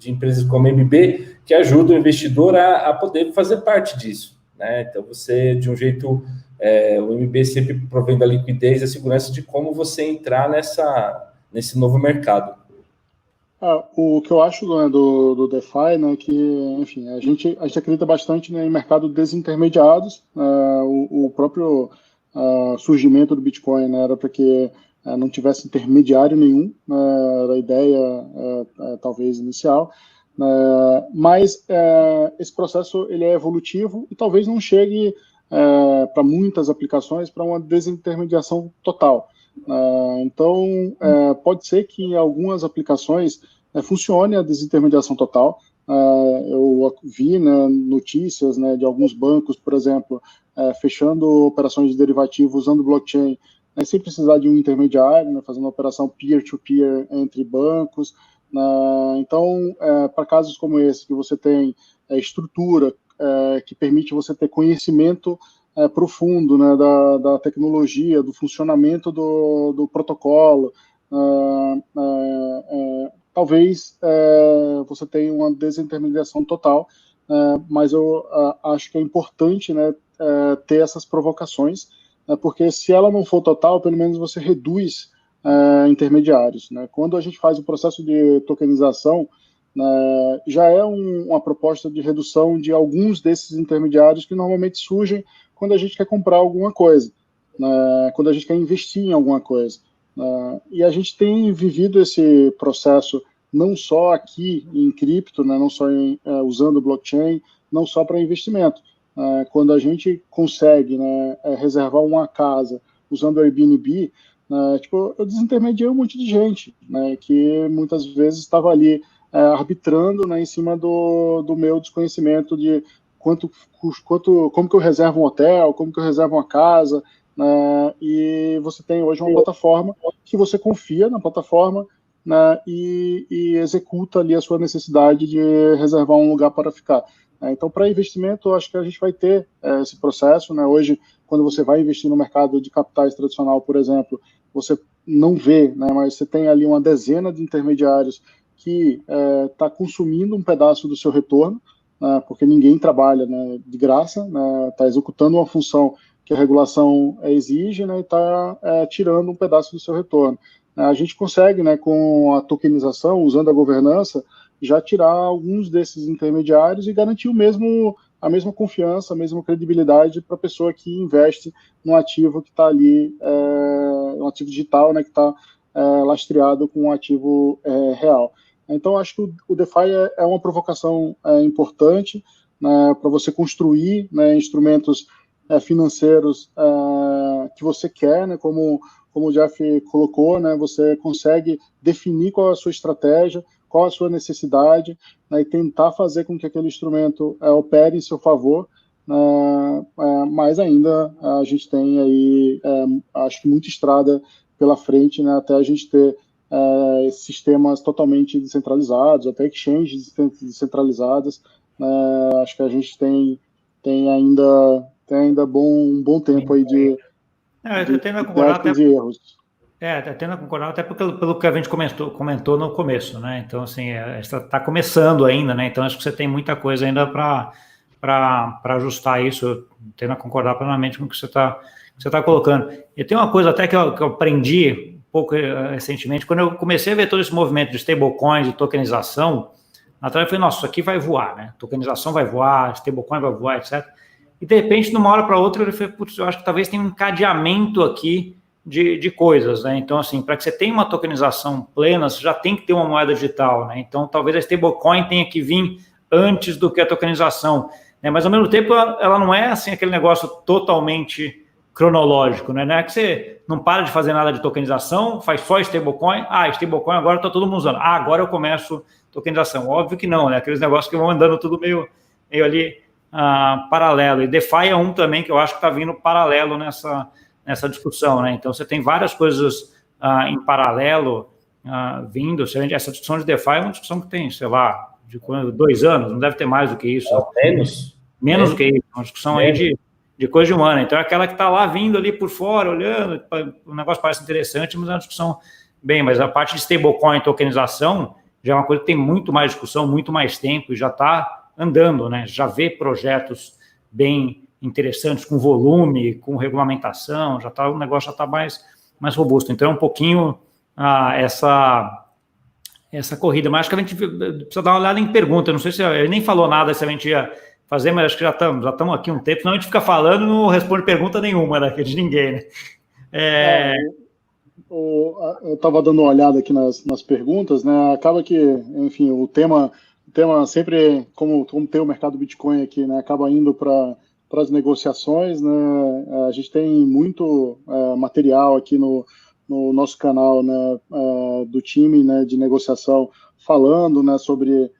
empresas como a MB, que ajudam o investidor a poder fazer parte disso, né? Então, você, de um jeito... o MB sempre provendo a liquidez e a segurança de como você entrar nesse novo mercado. O que eu acho, né, do DeFi, né, que, enfim, a gente acredita bastante, né, em mercado desintermediados. O próprio surgimento do Bitcoin, né, era para que não tivesse intermediário nenhum, né, era a ideia, talvez, inicial. Mas esse processo ele é evolutivo e talvez não chegue para muitas aplicações para uma desintermediação total. Então, pode ser que em algumas aplicações funcione a desintermediação total. Eu vi, né, notícias, né, de alguns bancos, por exemplo, fechando operações de derivativo usando blockchain, sem precisar de um intermediário, né, fazendo uma operação peer-to-peer entre bancos. Então, para casos como esse, que você tem estrutura que permite você ter conhecimento profundo, né, da tecnologia, do funcionamento do protocolo, talvez você tenha uma desintermediação total, mas eu acho que é importante, né, ter essas provocações, porque se ela não for total, pelo menos você reduz intermediários, né? Quando a gente faz o processo de tokenização, já é uma proposta de redução de alguns desses intermediários que normalmente surgem quando a gente quer comprar alguma coisa, quando a gente quer investir em alguma coisa. E a gente tem vivido esse processo não só aqui em cripto, né, não só usando blockchain, não só para investimento. Quando a gente consegue, né, reservar uma casa usando Airbnb, eu desintermediei um monte de gente, né, que muitas vezes estava ali arbitrando, né, em cima do meu desconhecimento de como que eu reservo um hotel, como que eu reservo uma casa, né, e você tem hoje uma plataforma que você confia na plataforma, né, e executa ali a sua necessidade de reservar um lugar para ficar. Então, para investimento, eu acho que a gente vai ter esse processo, né? Hoje, quando você vai investir no mercado de capitais tradicional, por exemplo, você não vê, né, mas você tem ali uma dezena de intermediários que está consumindo um pedaço do seu retorno, porque ninguém trabalha, né, de graça, está executando uma função que a regulação exige, né, e está tirando um pedaço do seu retorno. A gente consegue, né, com a tokenização, usando a governança, já tirar alguns desses intermediários e garantir a mesma confiança, a mesma credibilidade para a pessoa que investe num ativo que está ali, um ativo digital, né, que está lastreado com um ativo real. Então, acho que o DeFi é uma provocação importante, né, para você construir, né, instrumentos financeiros que você quer, né, como o Jeff colocou, né, você consegue definir qual é a sua estratégia, qual a sua necessidade, né, e tentar fazer com que aquele instrumento opere em seu favor, mas ainda a gente tem aí, acho que muita estrada pela frente, né, até a gente ter sistemas totalmente descentralizados, até exchanges descentralizadas. Acho que a gente tem ainda um bom tempo aí de erros. Tendo a concordar até pelo que a gente comentou no começo, né? Então, assim, está começando ainda, né? Então, acho que você tem muita coisa ainda para ajustar isso, tendo a concordar plenamente com o que você está colocando. E tem uma coisa até que eu aprendi um pouco recentemente, quando eu comecei a ver todo esse movimento de stablecoins, de tokenização, atrás eu falei, nossa, isso aqui vai voar, né? Tokenização vai voar, stablecoin vai voar, etc. E, de repente, de uma hora para outra, eu falei, putz, eu acho que talvez tenha um encadeamento aqui de coisas, né? Então, assim, para que você tenha uma tokenização plena, você já tem que ter uma moeda digital, né? Então, talvez a stablecoin tenha que vir antes do que a tokenização, né? Mas, ao mesmo tempo, ela não é, assim, aquele negócio totalmente cronológico, né? Não é que você não para de fazer nada de tokenização, faz só stablecoin, stablecoin agora está todo mundo usando, agora eu começo tokenização. Óbvio que não, né? Aqueles negócios que vão andando tudo meio ali paralelo. E DeFi é um também que eu acho que está vindo paralelo nessa discussão, né? Então, você tem várias coisas em paralelo vindo. Essa discussão de DeFi é uma discussão que tem, sei lá, de 2 anos, não deve ter mais do que isso. Menos do que isso. Uma discussão aí de coisa de um ano. Então, é aquela que está lá vindo ali por fora, olhando, o negócio parece interessante, mas é uma discussão mas a parte de stablecoin e tokenização já é uma coisa que tem muito mais discussão, muito mais tempo, e já está andando, né? Já vê projetos bem interessantes, com volume, com regulamentação, o negócio já está mais robusto. Então, é um pouquinho essa corrida. Mas acho que a gente precisa dar uma olhada em pergunta. Não sei se ele nem falou nada se a gente ia fazer, mas acho que já estamos aqui um tempo, senão a gente fica falando e não responde pergunta nenhuma, né, de ninguém, né? Eu estava dando uma olhada aqui nas perguntas, né? Acaba que, enfim, o tema sempre, como tem o mercado Bitcoin aqui, né, acaba indo para as negociações, né? A gente tem muito material aqui no nosso canal, né, do time, né, de negociação, falando, né, sobre,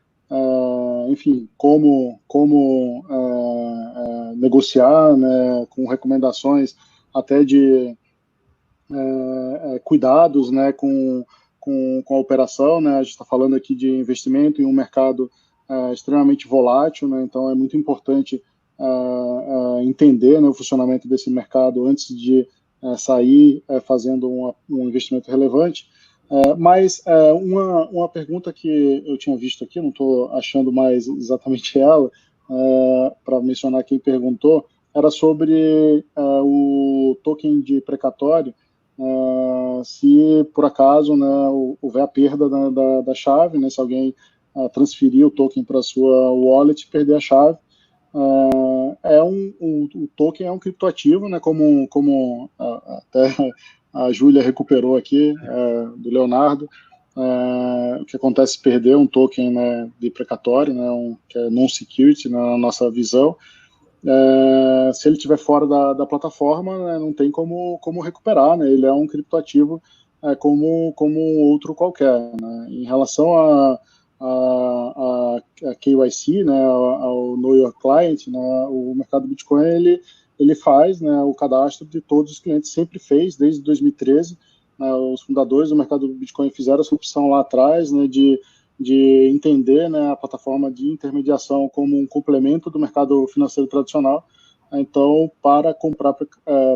enfim, como negociar, né, com recomendações até de cuidados, né, com a operação, né? A gente está falando aqui de investimento em um mercado extremamente volátil, né? Então é muito importante entender, né, o funcionamento desse mercado antes de sair fazendo um investimento relevante. Mas uma pergunta que eu tinha visto aqui, não estou achando mais exatamente ela, para mencionar quem perguntou, era sobre o token de precatório, se por acaso, né, houver a perda da chave, né, se alguém transferir o token para a sua wallet e perder a chave. O token é um criptoativo, né, como até a Júlia recuperou aqui, do Leonardo. O que acontece se perder um token, né, de precatório, né, que é non-security, né, na nossa visão. Se ele estiver fora da plataforma, né, não tem como recuperar, né? Ele é um criptoativo como outro qualquer, né? Em relação a KYC, né, ao Know Your Client, né, o mercado Bitcoin ele faz, né, o cadastro de todos os clientes, sempre fez desde 2013. Né, os fundadores do mercado Bitcoin fizeram essa opção lá atrás, né, de entender, né, a plataforma de intermediação como um complemento do mercado financeiro tradicional. Então, para comprar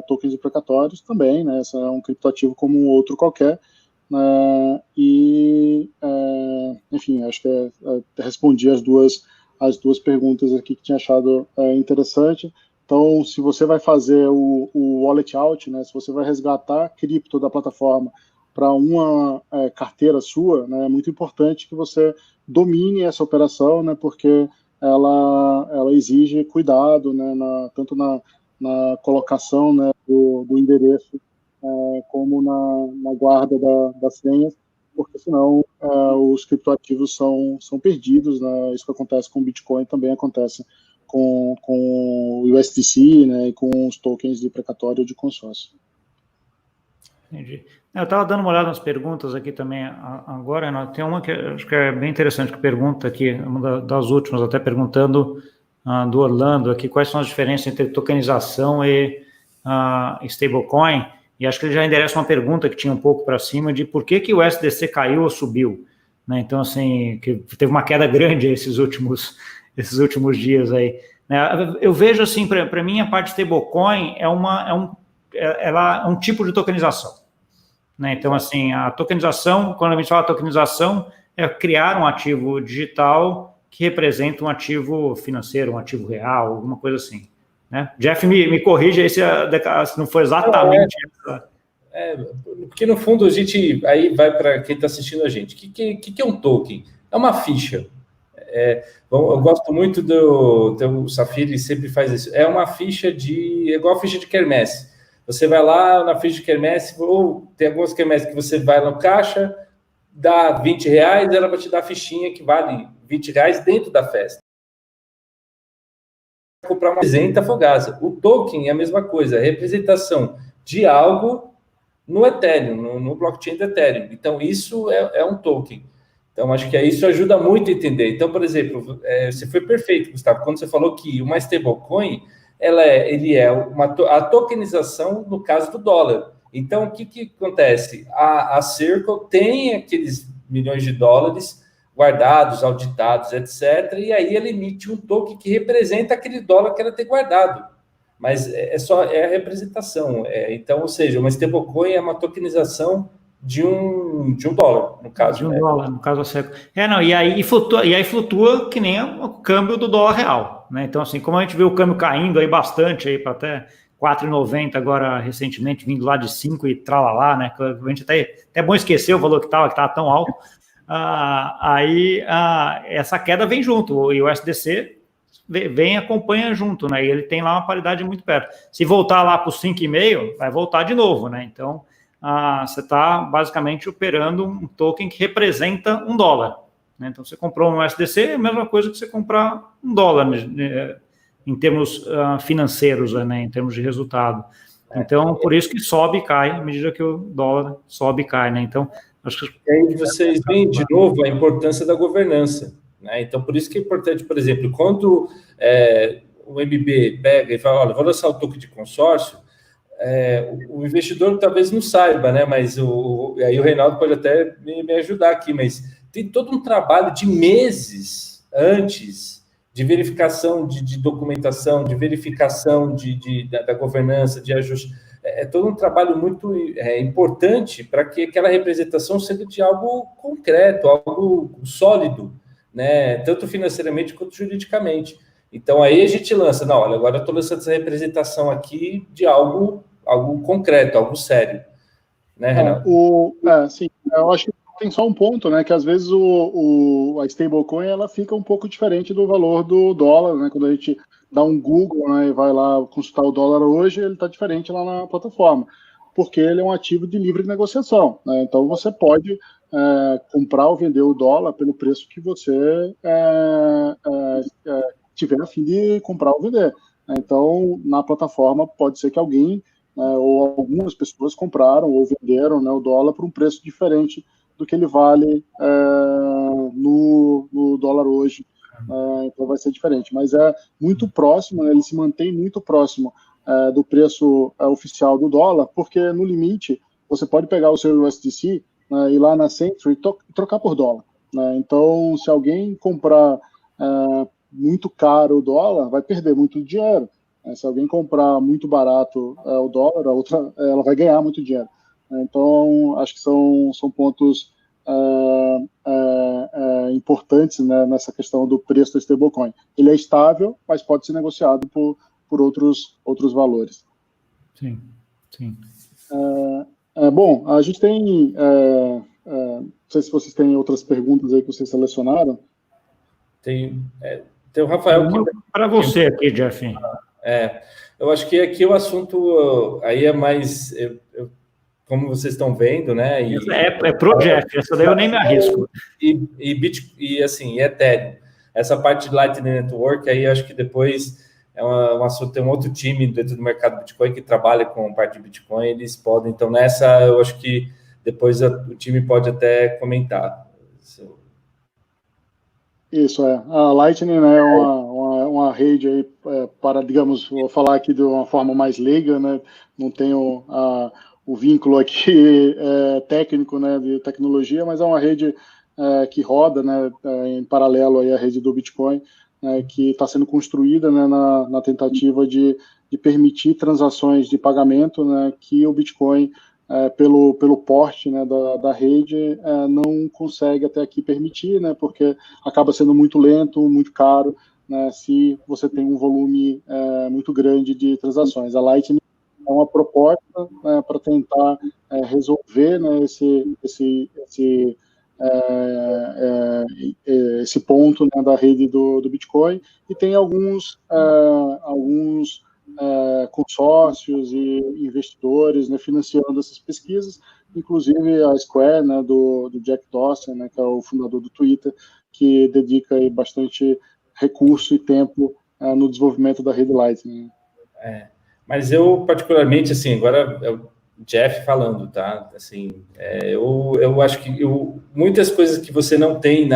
tokens de precatórios também, né, esse é um criptoativo como um outro qualquer. Enfim, acho que respondi as duas perguntas aqui que tinha achado interessante. Então, se você vai fazer o wallet out, né, se você vai resgatar cripto da plataforma para uma carteira sua, né, é muito importante que você domine essa operação, né, porque ela exige cuidado, né, tanto na colocação, né, do endereço, como na guarda das senhas, porque senão os criptoativos são perdidos, né? Isso que acontece com o Bitcoin também acontece com o USDC, né, e com os tokens de precatório de consórcio. Entendi. Eu estava dando uma olhada nas perguntas aqui também agora, né? Tem uma que acho que é bem interessante, que pergunta aqui, uma das últimas, até perguntando do Orlando aqui, quais são as diferenças entre tokenização e stablecoin, e acho que ele já endereça uma pergunta que tinha um pouco para cima de por que o SDC caiu ou subiu, né? Então, assim, que teve uma queda grande esses últimos dias aí, né? Eu vejo, assim, para mim, a parte de stablecoin ela é um tipo de tokenização, né? Então, assim, a tokenização, quando a gente fala tokenização, é criar um ativo digital que representa um ativo financeiro, um ativo real, alguma coisa assim, né? Jeff, me corrija aí se não foi exatamente essa. Porque no fundo a gente aí vai para quem está assistindo a gente. O que é um token? É uma ficha. Eu gosto muito o Safiri sempre faz isso. É uma ficha é igual a ficha de quermesse. Você vai lá na ficha de quermesse, ou tem algumas quermesses que você vai no caixa, dá R$20, ela vai te dar a fichinha que vale R$20 dentro da festa. Comprar uma representa Fogasa. O token é a mesma coisa, é a representação de algo no Ethereum, no blockchain do Ethereum. Então, isso é um token. Então, acho que isso ajuda muito a entender. Então, por exemplo, você foi perfeito, Gustavo, quando você falou que uma stablecoin, a tokenização no caso do dólar. Então, o que acontece? A Circle tem aqueles milhões de dólares guardados, auditados, etc., e aí ela emite um token que representa aquele dólar que ela tem guardado. Mas é a representação. Então, ou seja, uma stablecoin é uma tokenização de um dólar, no caso. De um dólar, no caso da Circle. E aí flutua que nem o câmbio do dólar real, né? Então, assim, como a gente vê o câmbio caindo aí bastante, aí para até 4,90 agora recentemente, vindo lá de 5 e tralalá, né? A gente até é bom esquecer o valor que estava tão alto. Essa queda vem junto, e o USDC vem e acompanha junto, né? E ele tem lá uma paridade muito perto. Se voltar lá para os 5,5, vai voltar de novo, né? Então, você está basicamente operando um token que representa um dólar, né? Então, você comprou um USDC, é a mesma coisa que você comprar um dólar, né? Em termos financeiros, né? Em termos de resultado. Então, por isso que sobe e cai, à medida que o dólar sobe e cai, né? Então, acho que... E aí vocês veem, de novo, a importância da governança, né? Então, por isso que é importante, por exemplo, quando o MB pega e fala, olha, vou lançar o token de consórcio, o investidor talvez não saiba, né? Mas aí o Reinaldo pode até me ajudar aqui, mas tem todo um trabalho de meses antes de verificação de documentação, de verificação da governança, de ajuste. É todo um trabalho muito importante para que aquela representação seja de algo concreto, algo sólido, né? Tanto financeiramente quanto juridicamente. Então, aí a gente lança, não, olha, agora eu estou lançando essa representação aqui de algo concreto, algo sério. Né, Renato? Sim, eu acho que tem só um ponto, né, que às vezes a stablecoin ela fica um pouco diferente do valor do dólar, né, quando a gente dá um Google, né, e vai lá consultar o dólar hoje, ele está diferente lá na plataforma, porque ele é um ativo de livre negociação, né, então você pode comprar ou vender o dólar pelo preço que você tiver a fim de comprar ou vender. Então, na plataforma, pode ser que alguém ou algumas pessoas compraram ou venderam, né, o dólar por um preço diferente do que ele vale no dólar hoje. Então vai ser diferente, mas é muito próximo, né, ele se mantém muito próximo do preço oficial do dólar, porque no limite você pode pegar o seu USDC ir lá na Century e trocar por dólar, né? Então, se alguém comprar muito caro o dólar, vai perder muito dinheiro. Se alguém comprar muito barato o dólar, a outra ela vai ganhar muito dinheiro. Então, acho que são pontos importantes, né, nessa questão do preço do stablecoin. Ele é estável, mas pode ser negociado por por outros valores. Sim, sim. Bom, a gente tem, não sei se vocês têm outras perguntas aí que vocês selecionaram. Tem o Rafael que... Para você aqui, Jeff. Eu acho que aqui o assunto aí é mais, como vocês estão vendo, né? É pro Jeff, essa daí eu nem me arrisco. E assim, Ethereum. Essa parte de Lightning Network, aí eu acho que depois um assunto, tem um outro time dentro do mercado Bitcoin que trabalha com parte de Bitcoin, eles podem, então nessa eu acho que depois o time pode até comentar. Isso, a Lightning, né, é uma rede aí para, digamos, vou falar aqui de uma forma mais leiga, né, não tenho o vínculo aqui técnico, né, de tecnologia, mas é uma rede que roda, né, em paralelo aí à rede do Bitcoin, né, que está sendo construída, né, na tentativa de permitir transações de pagamento, né, que o Bitcoin, pelo porte, né, da rede, não consegue até aqui permitir, né, porque acaba sendo muito lento, muito caro, né, se você tem um volume muito grande de transações. A Lightning é uma proposta, né, para tentar resolver, né, esse ponto, né, da rede do Bitcoin, e tem alguns consórcios e investidores, né, financiando essas pesquisas, inclusive a Square, né, do Jack Dorsey, né, que é o fundador do Twitter, que dedica aí bastante recurso e tempo no desenvolvimento da rede Lightning. Mas eu, particularmente, assim, agora é o Jeff falando, tá? Assim, eu acho que muitas coisas que você não tem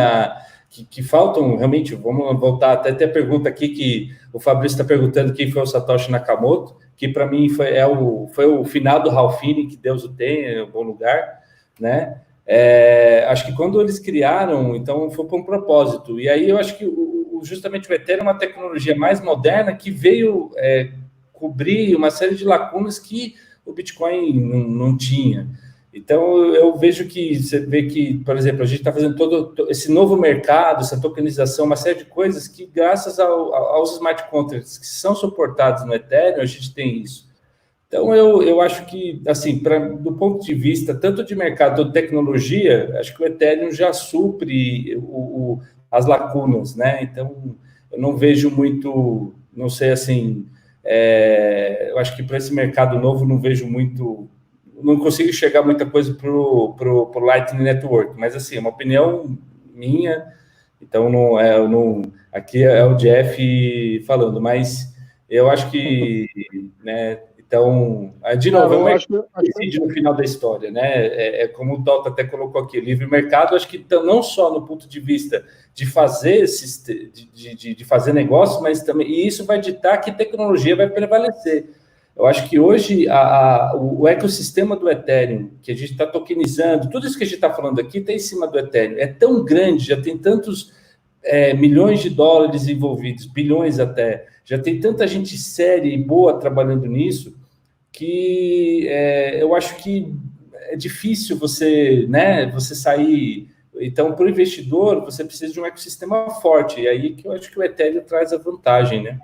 que faltam, realmente, vamos voltar até ter a pergunta aqui que o Fabrício está perguntando quem foi o Satoshi Nakamoto, que para mim foi o final do Ralph Finney, que Deus o tenha, é um bom lugar, né? Acho que quando eles criaram, então foi por um propósito, e aí eu acho que justamente o Ethereum é uma tecnologia mais moderna que veio cobrir uma série de lacunas que o Bitcoin não tinha. Então, eu vejo que, você vê que, por exemplo, a gente está fazendo todo esse novo mercado, essa tokenização, uma série de coisas que, graças aos smart contracts que são suportados no Ethereum, a gente tem isso. Então, eu acho que, assim, do ponto de vista tanto de mercado quanto de tecnologia, acho que o Ethereum já supre as lacunas, né? Então, eu não vejo muito, não sei, assim, eu acho que para esse mercado novo não vejo muito, não consigo enxergar muita coisa pro Lightning Network, mas assim, é uma opinião minha, então aqui é o Jeff falando, mas eu acho que, né, então, de novo, eu acho que decide no final da história, né, como o Tota até colocou aqui, livre mercado, acho que não só no ponto de vista de fazer de fazer negócio, mas também, e isso vai ditar que tecnologia vai prevalecer. Eu acho que hoje o ecossistema do Ethereum, que a gente está tokenizando, tudo isso que a gente está falando aqui está em cima do Ethereum. É tão grande, já tem tantos milhões de dólares envolvidos, bilhões até, já tem tanta gente séria e boa trabalhando nisso, que eu acho que é difícil você sair. Então, para o investidor, você precisa de um ecossistema forte, e aí que eu acho que o Ethereum traz a vantagem, né?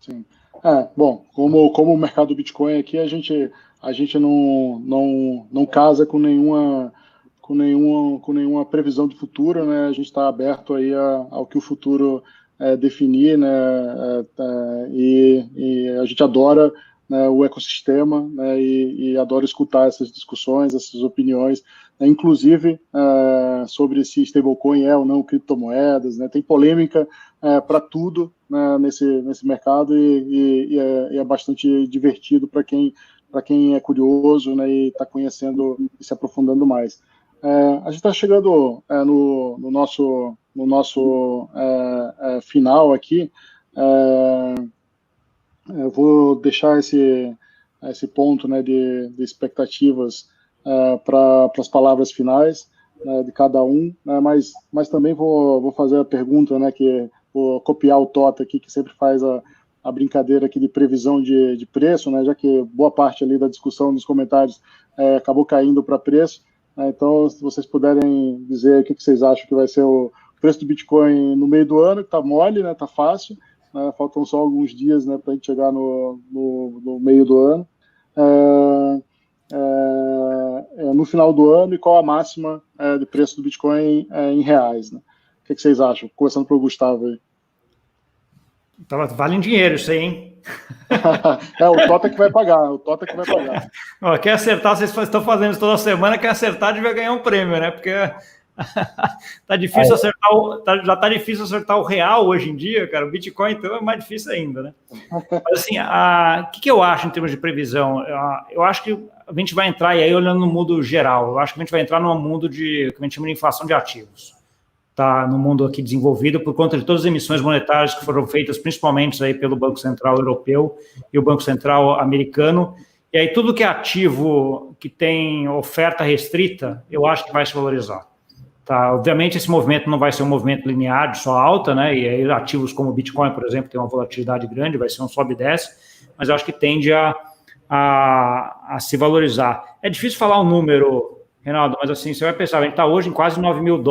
Sim. Bom, como o mercado do Bitcoin aqui, a gente não casa com nenhuma previsão de futuro, né? A gente está aberto aí ao que o futuro definir, né? E a gente adora, né, o ecossistema, né? E adora escutar essas discussões, essas opiniões, né? Inclusive sobre se stablecoin é ou não criptomoedas, né? Tem polêmica para tudo, né, nesse mercado, e é bastante divertido para quem é curioso, né, e está conhecendo e se aprofundando mais. A gente está chegando no nosso final aqui. Eu vou deixar esse ponto, né, de expectativas para as palavras finais, né, de cada um, né, mas também vou fazer a pergunta, né, que vou copiar o Tota aqui, que sempre faz a brincadeira aqui de previsão de preço, né, já que boa parte ali da discussão nos comentários acabou caindo para preço, né, então se vocês puderem dizer o que vocês acham que vai ser o preço do Bitcoin no meio do ano, que está mole, né, está fácil, né? Faltam só alguns dias, né, para a gente chegar no meio do ano. No final do ano, e qual a máxima de preço do Bitcoin em reais, né? O que vocês acham? Começando pelo Gustavo aí. Vale em dinheiro isso aí, hein? O Tota que vai pagar, o Tota que vai pagar. Ó, quer acertar, vocês estão fazendo isso toda semana, quer acertar devia ganhar um prêmio, né? Porque tá difícil acertar, já tá difícil acertar o real hoje em dia, cara. O Bitcoin, então, é mais difícil ainda, né? Mas assim, o que eu acho em termos de previsão? Eu acho que a gente vai entrar, e aí olhando no mundo geral, eu acho que a gente vai entrar num mundo que a gente chama de inflação de ativos. Tá no mundo aqui desenvolvido por conta de todas as emissões monetárias que foram feitas, principalmente aí pelo Banco Central Europeu e o Banco Central Americano. E aí tudo que é ativo que tem oferta restrita, eu acho que vai se valorizar. Tá? Obviamente esse movimento não vai ser um movimento linear de só alta, né? E aí ativos como o Bitcoin, por exemplo, tem uma volatilidade grande, vai ser um sobe e desce, mas eu acho que tende a se valorizar. É difícil falar um número, Reinaldo, mas assim, você vai pensar, a gente está hoje em quase $9 mil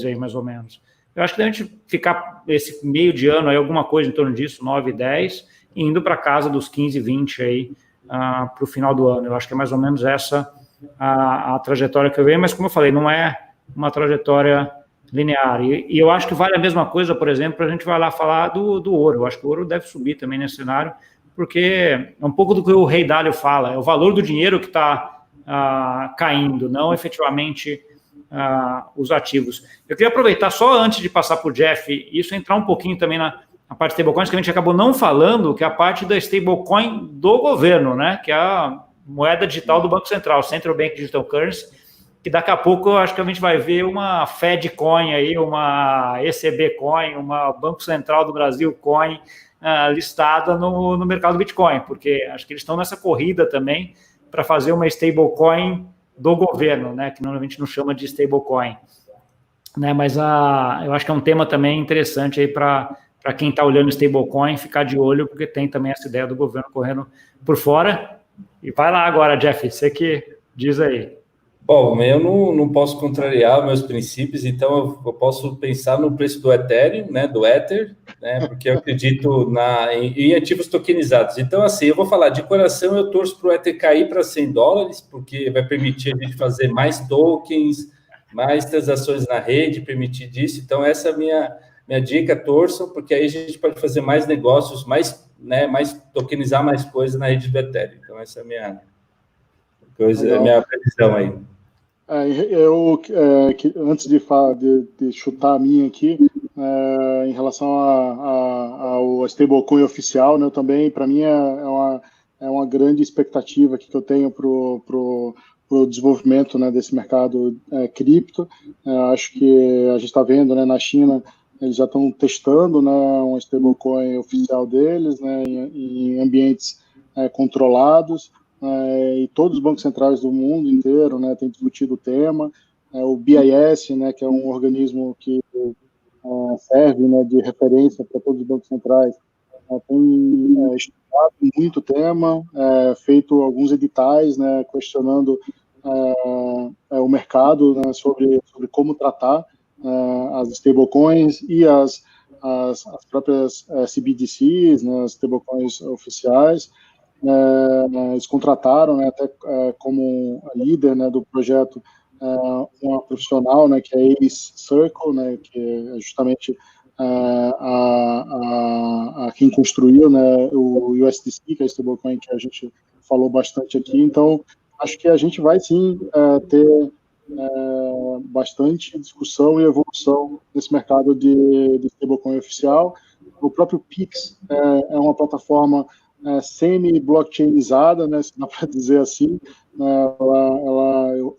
aí, mais ou menos. Eu acho que a gente ficar esse meio de ano aí, alguma coisa em torno disso, 9, 10, indo para casa dos 15, 20 aí para o final do ano. Eu acho que é mais ou menos essa a trajetória que eu vejo, mas como eu falei, não é uma trajetória linear. E eu acho que vale a mesma coisa, por exemplo, para a gente vai lá falar do ouro. Eu acho que o ouro deve subir também nesse cenário, porque é um pouco do que o Rei Dalio fala, é o valor do dinheiro que está caindo, não efetivamente os ativos. Eu queria aproveitar só antes de passar para o Jeff, isso entrar um pouquinho também na parte de stablecoins, que a gente acabou não falando, que é a parte da stablecoin do governo, né? Que é a moeda digital do Banco Central, Central Bank Digital Currency, que daqui a pouco eu acho que a gente vai ver uma Fed Coin aí, uma ECB Coin, uma Banco Central do Brasil Coin listada no mercado Bitcoin, porque acho que eles estão nessa corrida também para fazer uma stablecoin do governo, né, que normalmente não chama de stablecoin, né, mas eu acho que é um tema também interessante aí para quem está olhando stablecoin ficar de olho, porque tem também essa ideia do governo correndo por fora. E vai lá agora, Jeff, você que diz aí. Bom, eu não posso contrariar meus princípios, então eu posso pensar no preço do Ethereum, né, do Ether, né, porque eu acredito em ativos tokenizados. Então, assim, eu vou falar de coração, eu torço para o Ether cair para $100, porque vai permitir a gente fazer mais tokens, mais transações na rede, permitir disso. Então, essa é a minha dica, torçam, porque aí a gente pode fazer mais negócios, mais tokenizar mais coisas na rede do Ethereum. Então, essa é a minha previsão aí. Antes de chutar a minha aqui, em relação ao stablecoin oficial, né, também, para mim, é uma grande expectativa que eu tenho para o desenvolvimento, né, desse mercado cripto. Acho que a gente está vendo, né, na China, eles já estão testando, né, um stablecoin oficial deles, né, em ambientes controlados. E todos os bancos centrais do mundo inteiro, né, têm discutido o tema. O BIS, né, que é um organismo que serve, né, de referência para todos os bancos centrais, tem estudado muito o tema, feito alguns editais, né, questionando o mercado, né, sobre como tratar as stablecoins e as próprias CBDCs, né, as stablecoins oficiais. Eles contrataram, né, até como líder, né, do projeto uma profissional, né, que é a Ace Circle, né, que é justamente quem construiu, né, o USDC, que é a stablecoin que a gente falou bastante aqui. Então, acho que a gente vai sim ter bastante discussão e evolução nesse mercado de stablecoin oficial. O próprio Pix é uma plataforma semi-blockchainizada, né, se dá para dizer assim.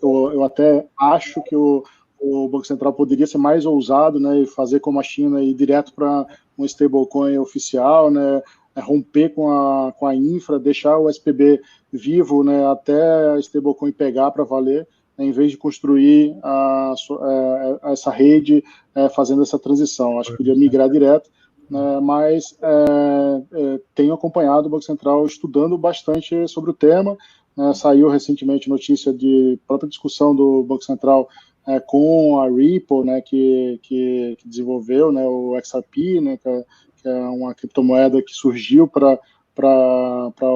Eu até acho que o Banco Central poderia ser mais ousado, né, e fazer como a China, ir direto para um stablecoin oficial, né, romper com a infra, deixar o SPB vivo, né, até a stablecoin pegar para valer, né, em vez de construir essa rede fazendo essa transição. Acho que poderia migrar direto. Mas tenho acompanhado o Banco Central estudando bastante sobre o tema. Saiu recentemente notícia de própria discussão do Banco Central com a Ripple, né, que desenvolveu, né, o XRP, né, que é uma criptomoeda que surgiu para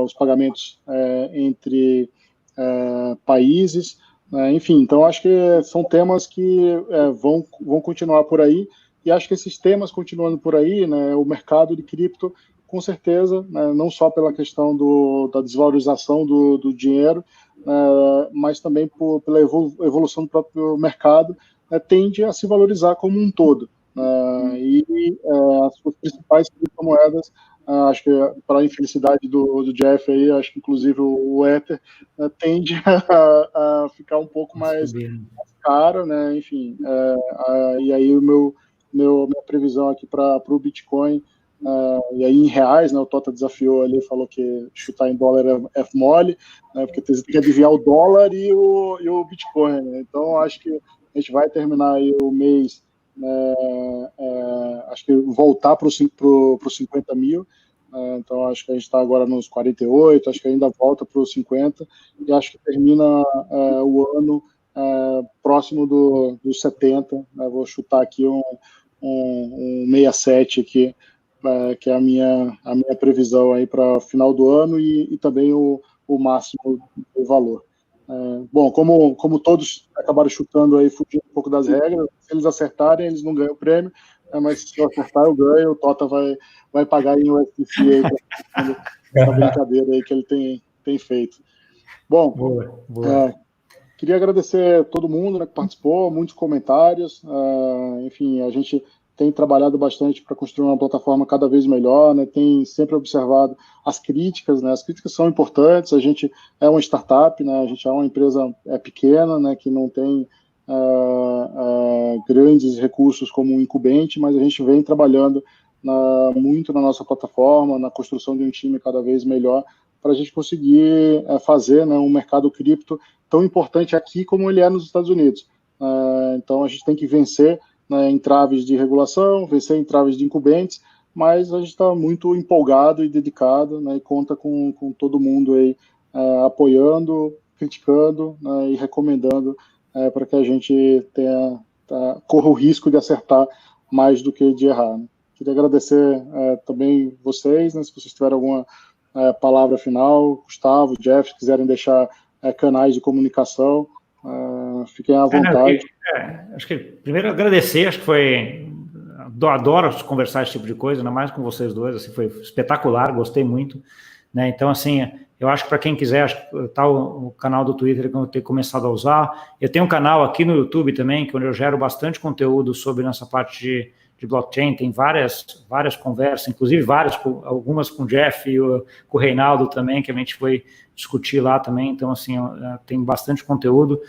os pagamentos entre países, né, enfim. Então, acho que são temas que vão continuar por aí, e acho que esses temas continuando por aí, né, o mercado de cripto, com certeza, né, não só pela questão da desvalorização do dinheiro, mas também pela evolução do próprio mercado, tende a se valorizar como um todo. E as suas principais criptomoedas, acho que para a infelicidade do Jeff aí, acho que inclusive o Ether tende a ficar um pouco mais caro, né? Enfim, e aí minha previsão aqui para o Bitcoin, e aí em reais, né, o Tota desafiou ali, falou que chutar em dólar é mole, né, porque tem que adivinhar o dólar e o Bitcoin, né? Então acho que a gente vai terminar aí o mês, acho que voltar para os 50 mil, então acho que a gente está agora nos 48, acho que ainda volta para os 50, e acho que termina o ano próximo dos 70, né? Vou chutar aqui um 67 aqui, que é a minha previsão aí para final do ano, e também o máximo do valor. Bom, como todos acabaram chutando aí, fugindo um pouco das regras, se eles acertarem, eles não ganham o prêmio, mas se eu acertar, eu ganho, o Tota vai pagar em USDC aí, essa brincadeira aí que ele tem feito. Bom, boa. Queria agradecer a todo mundo, né, que participou, muitos comentários, enfim, a gente tem trabalhado bastante para construir uma plataforma cada vez melhor, né, tem sempre observado as críticas, né, as críticas são importantes, a gente é uma startup, né, a gente é uma empresa pequena, né, que não tem grandes recursos como um incumbente, mas a gente vem trabalhando muito na nossa plataforma, na construção de um time cada vez melhor, para a gente conseguir fazer, né, um mercado cripto tão importante aqui como ele é nos Estados Unidos. Então a gente tem que vencer, né, entraves de regulação, vencer entraves de incumbentes, mas a gente está muito empolgado e dedicado, né, e conta com todo mundo aí apoiando, criticando, né, e recomendando para que a gente corra o risco de acertar mais do que de errar, né. Queria agradecer também vocês, né, se vocês tiverem alguma palavra final, Gustavo, Jeff, se quiserem deixar canais de comunicação, fiquem à vontade. Acho que primeiro agradecer, acho que foi, adoro conversar esse tipo de coisa, ainda mais com vocês dois, assim, foi espetacular, gostei muito, né? Então, assim, eu acho que para quem quiser, acho que tá o canal do Twitter que eu tenho começado a usar, eu tenho um canal aqui no YouTube também, que onde eu gero bastante conteúdo sobre nossa parte de blockchain, tem várias conversas, inclusive algumas com o Jeff e com o Reinaldo também, que a gente foi discutir lá também, então, assim, tem bastante conteúdo.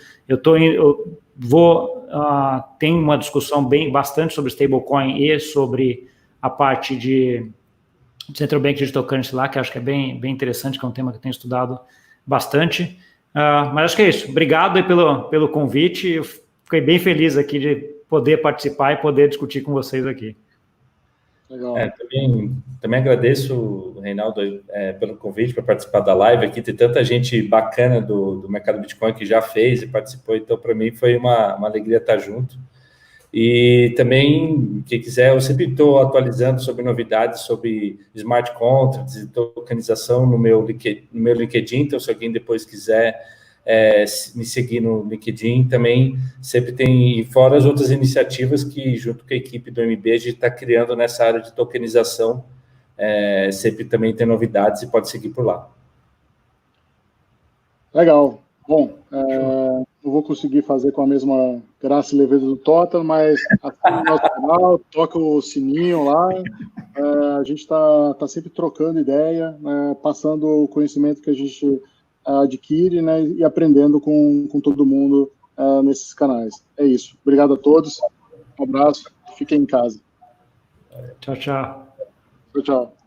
Tem uma discussão bastante sobre stablecoin e sobre a parte de Central Bank Digital Currency lá, que acho que é bem interessante, que é um tema que eu tenho estudado bastante. Mas acho que é isso. Obrigado aí pelo convite, eu fiquei bem feliz aqui de poder participar e poder discutir com vocês aqui. Legal. Também agradeço, Reinaldo, pelo convite para participar da live aqui. Tem tanta gente bacana do mercado Bitcoin que já fez e participou, então para mim foi uma alegria estar junto. E também, quem quiser, eu sempre estou atualizando sobre novidades sobre smart contracts e tokenização no meu LinkedIn, então se alguém depois quiser me seguir no LinkedIn, também sempre tem, fora as outras iniciativas que, junto com a equipe do MB, a gente está criando nessa área de tokenização, sempre também tem novidades e pode seguir por lá. Legal. Bom, não vou conseguir fazer com a mesma graça e leveza do Tota, mas assine o nosso canal, toca o sininho lá, a gente está sempre trocando ideia, passando o conhecimento que a gente adquire, né, e aprendendo com todo mundo nesses canais. É isso. Obrigado a todos. Um abraço. Fiquem em casa. Tchau, tchau. Tchau, tchau.